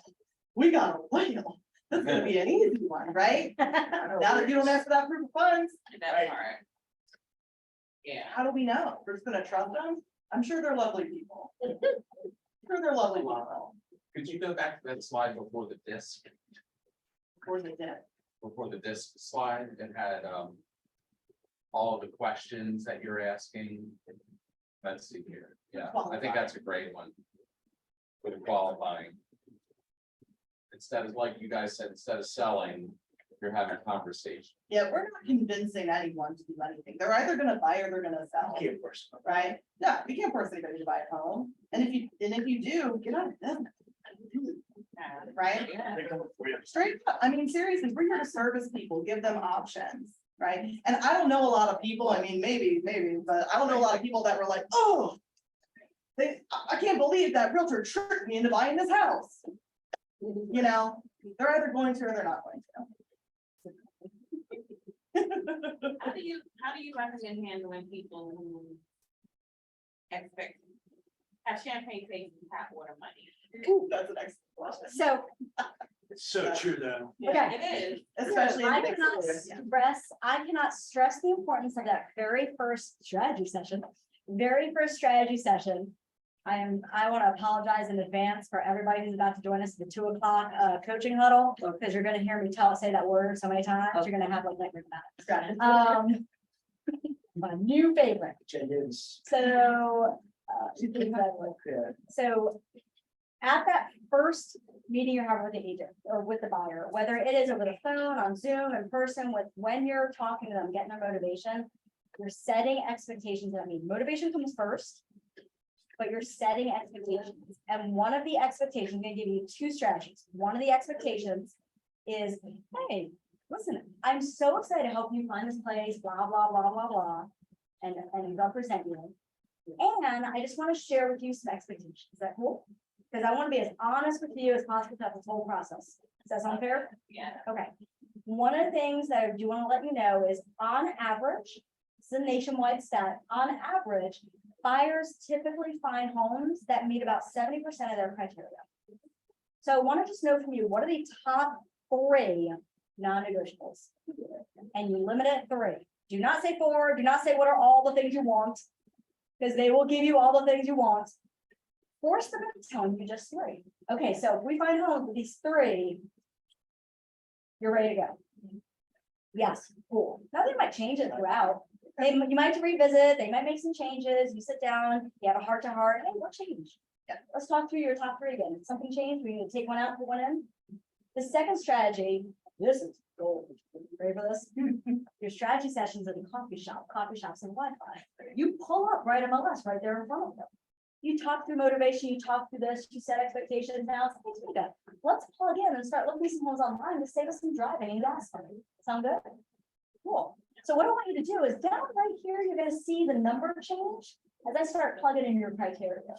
we got a whale. This is gonna be an easy one, right? Now that you don't ask for that proof of funds, That part. Yeah. how do we know? We're just gonna trust them? I'm sure they're lovely people. Sure, they're lovely people. Could you go back to that slide before the disc, Or they did. before the disc slide that had, all the questions that you're asking? Let's see here. Yeah, I think that's a great one. For the qualifying. Instead of, like you guys said, instead of selling, you're having a conversation. Yeah, we're not convincing anyone to do anything. They're either gonna buy or they're gonna sell, Can't force them. right? Yeah, we can't force anybody to buy a home. And if you do, get out of business. Right? They're coming for you. Straight up, I mean, seriously, we're here to service people, give them options, right? And I don't know a lot of people, I mean, maybe, but I don't know a lot of people that were like, oh. I can't believe that realtor tricked me into buying this house. You know, they're either going to or they're not going to. How do you recommend handling people who expect, have champagne tastes and tap water money? Ooh, that's an excellent question. So, It's so true, though. Yeah, okay. It is. especially in I the big cannot cities, yeah. stress the importance of that very first strategy session. I want to apologize in advance for everybody who's about to join us at the 2 o'clock coaching huddle, because you're gonna hear me say that word so many times, you're gonna have like nightmares about it. My new favorite. It is. So, so At that first meeting you have with the agent or with the buyer, whether it is over the phone, on Zoom, in person, when you're talking to them, getting their motivation, you're setting expectations. I mean, motivation comes first, but you're setting expectations. And one of the expectations, I'm gonna give you two strategies. One of the expectations is, hey, listen, I'm so excited to help you find this place, blah, blah, blah, blah, blah, and represent you. And I just want to share with you some expectations. Is that cool? Because I want to be as honest with you as possible throughout this whole process. Does that sound fair? Yeah. Okay. One of the things that I do want to let you know is on average, it's a nationwide stat, on average, buyers typically find homes that meet about 70% of their criteria. So I want to just know from you, what are the top 3 non-negotiables? And you limit it 3. Do not say 4, do not say what are all the things you want, because they will give you all the things you want. Force them into telling you just 3. Okay, so if we find homes with these 3, you're ready to go. Yes, cool. Now they might change it throughout. You might revisit, they might make some changes, you sit down, you have a heart to heart, hey, what changed? Yeah, let's talk through your top 3 again. Did something change? We need to take one out, put one in. The second strategy, this is gold. Ready for this? Your strategy sessions at the coffee shops and Wi-Fi. You pull up right MLS right there in front of them. You talk through motivation, you talk through this, you set expectations. Now let's plug in and start looking at some homes online to save us some driving and gas money. Sound good? Cool. So what I want you to do is down right here, you're going to see the number change as I start plugging in your criteria.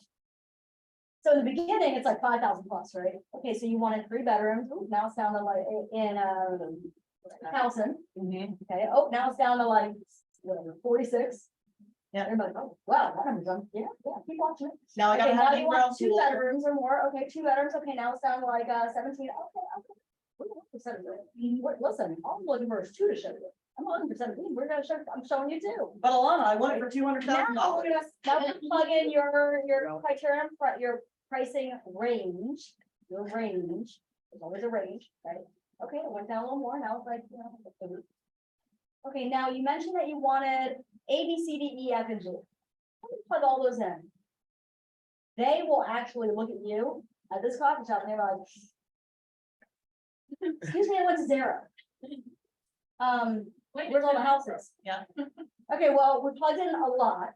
So in the beginning, it's like 5,000 plus, right? Okay, so you wanted 3 bedrooms. Ooh, now it's down to like in Towson. Okay. Oh, now it's down to like whatever, 46. Yeah. Everybody's like, oh, wow, that number's done. Yeah, keep watching it. Now I Okay, gotta now have you you want 2 bedrooms or more. Okay, 2 bedrooms. Okay, now it's down to like 17. Okay. Listen, all I'm looking for is 2 to show you. I'm looking for 17. We're gonna show. I'm showing you 2. But Alana, I want it for $200,000. Now we're gonna plug in your criteria, your pricing range. Your range. There's always a range, right? Okay, it went down a little more. Now it's like, you know, okay, now you mentioned that you wanted A, B, C, D, E, F, and G. Let me plug all those in. They will actually look at you at this coffee shop and they're like, excuse me, I went to 0. Where's all the houses? Yeah. Okay, well, we plugged in a lot.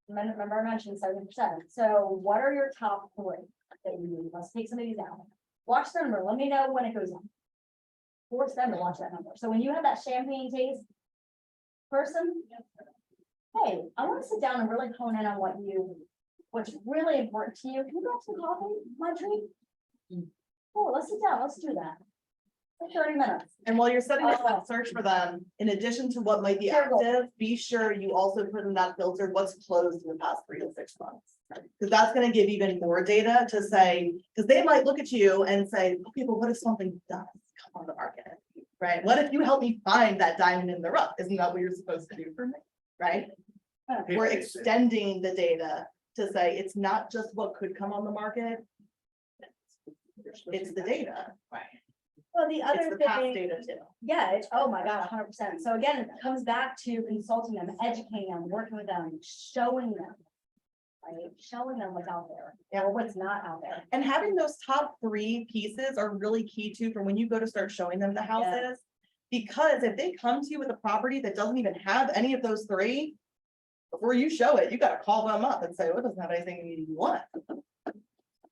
Remember I mentioned 70%. So what are your top 3 that you need? Let's take some of these out. Watch the number. Let me know when it goes up. Force them to watch that number. So when you have that champagne taste person, hey, I want to sit down and really hone in on what's really important to you. Can you grab some coffee, my treat? Oh, let's sit down. Let's do that. For 30 minutes. And while you're setting up that search for them, in addition to what might be Sure, go. active, be sure you also put in that filter what's closed in the past 3 to 6 months. Because that's gonna give even more data to say, because they might look at you and say, okay, but what if something does come on the market? Right? What if you help me find that diamond in the rough? Isn't that what you're supposed to do for me? Right? We're extending the data to say it's not just what could come on the market. It's the data. Right. Well, the It's other the past thing, data too. yeah, it's, oh my God, 100%. So again, it comes back to consulting them, educating them, working with them, showing them. Right? Showing them what's out there or what's not out there. And having those top 3 pieces are really key too for when you go to start showing them the houses. Because if they come to you with a property that doesn't even have any of those 3, before you show it, you gotta call them up and say, well, it doesn't have anything you want.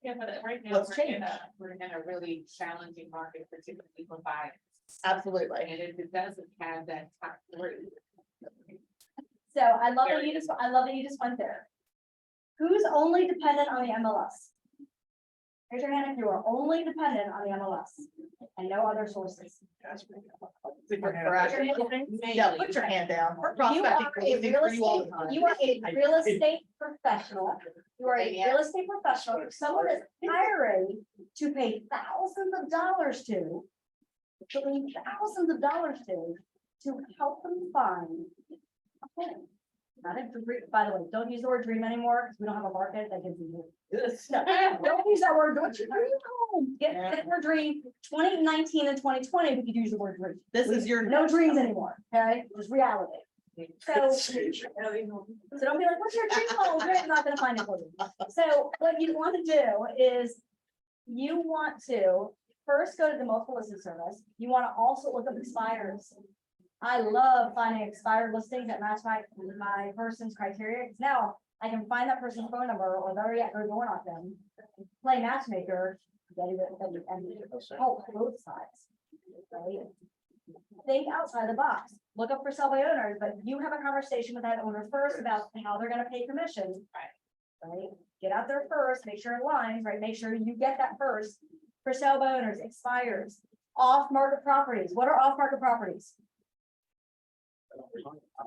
Yeah, but right now, What's we're in a really challenging market, particularly for buyers. Absolutely. And if it doesn't have that top 3. So I love that you just went there. Who's only dependent on the MLS? Raise your hand if you are only dependent on the MLS and no other sources. Yeah, put your hand down. We're You prospecting are for a you all real the time. estate, you are a real estate professional. You are a real estate professional. If someone is hiring to pay thousands of dollars to help them find a home. Not a dream, by the way, don't use the word dream anymore, because we don't have a market that gives you this. No, don't use that word, don't you dream home. Get your dream, 2019 and 2020, we could use the word dream. This is your. No dreams anymore, okay, just reality. So don't be like, what's your dream home? We're not gonna find it for you. So what you want to do is you want to first go to the multiple listing service. You want to also look up expires. I love finding expired listings that match my person's criteria, because now I can find that person's phone number or they're yet or door knock them, play matchmaker, and help both sides. Right? Think outside the box. Look up for sell by owners, but you have a conversation with that owner first about how they're gonna pay commission. Right? Get out there first, make sure it aligns, right? Make sure you get that first. For sale by owners, expires, off-market properties. What are off-market properties?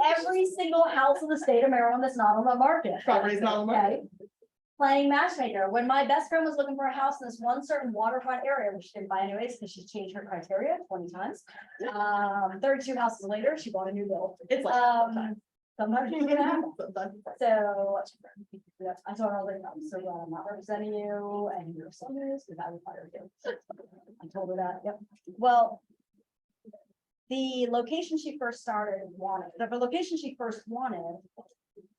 Every single house in the state of Maryland that's not on the market. Property's not on the market. Okay. Playing matchmaker. When my best friend was looking for a house in this one certain waterfront area, which she didn't buy anyways, because she changed her criteria 20 times. 32 houses later, she bought a new build. It's like. Sometimes it's gonna happen. Sometimes. So, yeah, I told her, I'm so glad I'm not representing you and your son is, because I would fire you. I told her that, yep. Well, the location she first wanted,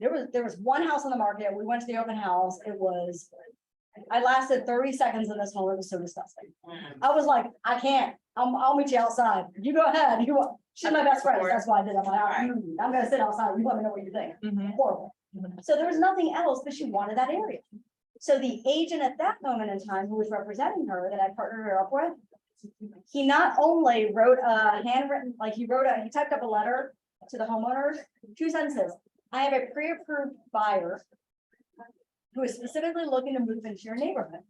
there was one house on the market. We went to the open house. I lasted 30 seconds in this home. It was so disgusting. I was like, I can't, I'll meet you outside. You go ahead. She's my best friend. That's why I did it. I'm gonna sit outside. You let me know what you think. Horrible. So there was nothing else, but she wanted that area. So the agent at that moment in time who was representing her that I partnered her up with, he not only wrote a handwritten, he typed up a letter to the homeowners, 2 sentences. I have a pre-approved buyer who is specifically looking to move into your neighborhood.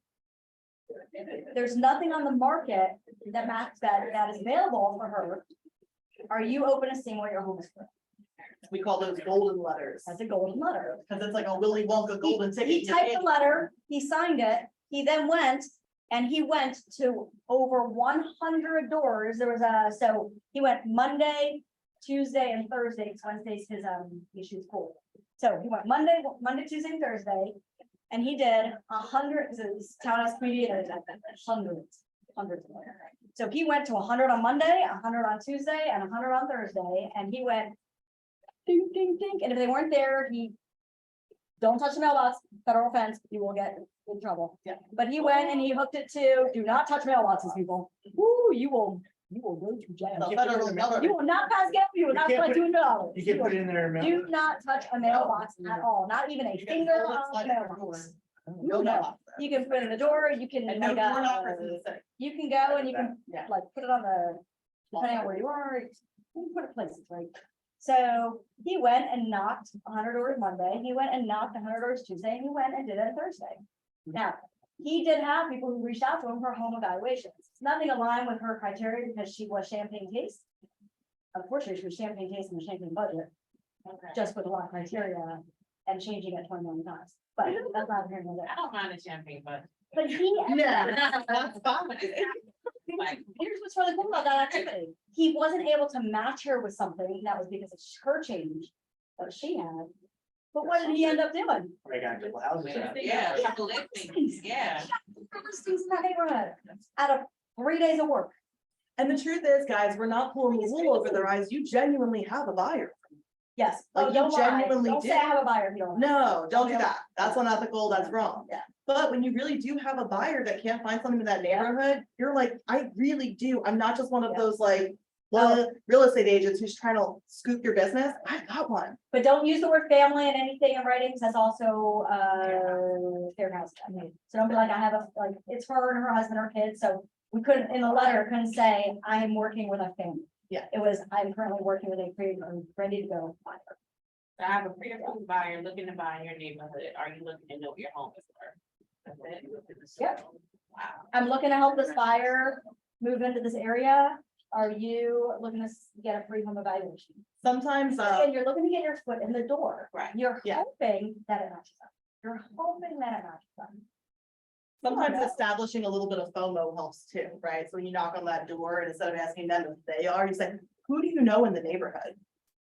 There's nothing on the market that is available for her. Are you open to seeing what your home is for? We call those golden letters. That's a golden letter. Because it's like a Willy Wonka golden ticket. He typed the letter, he signed it, he then went to over 100 doors. So he went Monday, Tuesday, and Thursday, because Wednesday's his issue's cool. So he went Monday, Tuesday, and Thursday, and he did 100, this townhouse community, and hundreds of them. So he went to 100 on Monday, 100 on Tuesday, and 100 on Thursday, and he went ding, ding, ding, and if they weren't there, don't touch the mailbox, federal offense, you will get in trouble. Yeah. But he went and he hooked it to, do not touch mailboxes, people. Woo, you will go to jail. The federal government. You will not pass gas, you will not collect $200. You can put it in there. Do not touch a mailbox at all, not even a finger on the mailbox. No, No. You can put it in the door, you can And no make door knockers in a, the city. you can go and you can Yeah. put it on depending on where you are, you can put it places, right? So he went and knocked 100 doors Monday, he went and knocked 100 doors Tuesday, and he went and did it Thursday. Now, he did have people who reached out to him for home evaluations. Nothing aligned with her criteria because she was champagne taste. Unfortunately, she was champagne taste in the champagne budget, just with a lot of criteria and changing it 20 million times. But that's not here nor there. I don't mind the champagne, but. But he, Yeah, that's fine. Like, here's what's really cool about that activity. He wasn't able to match her with something that was because of her change that she had. But what did he end up doing? I got a couple houses. yeah, a couple listings, yeah. Listings in that neighborhood out of 3 days of work. And the truth is, guys, we're not pulling the wool over their eyes. You genuinely have a buyer. Yes. Like, Oh, you don't lie. genuinely Don't do. say I have a buyer if you don't. No, don't do that. That's unethical. That's wrong. Yeah. But when you really do have a buyer that can't find something in that neighborhood, you're like, I really do. I'm not just one of Yeah. those real estate agents who's trying to scoop your business. I've got one. But don't use the word family in anything in writing, because that's also fair house. So don't be like, I have it's her and her husband or kids, so we couldn't, in the letter, couldn't say, I am working with a family. Yeah. It was, I'm currently working with a creative, I'm ready to go. I have a pre-approved buyer looking to buy in your neighborhood. Are you looking to know what your home is for? That's it. Yep. Wow. I'm looking to help this buyer move into this area. Are you looking to get a free home evaluation? Sometimes, And you're looking to get your foot in the door. Right. You're Yeah. hoping that it matches up. You're hoping that it matches up. sometimes establishing a little bit of FOMO helps too, right? So when you knock on that door and instead of asking them if they are, you say, who do you know in the neighborhood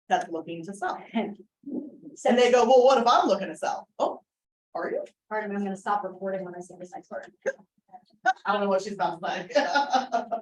that's looking to sell? So And they go, well, what if I'm looking to sell? Oh, are you? pardon me, I'm gonna stop recording when I say this next word. I don't know what she's about to say.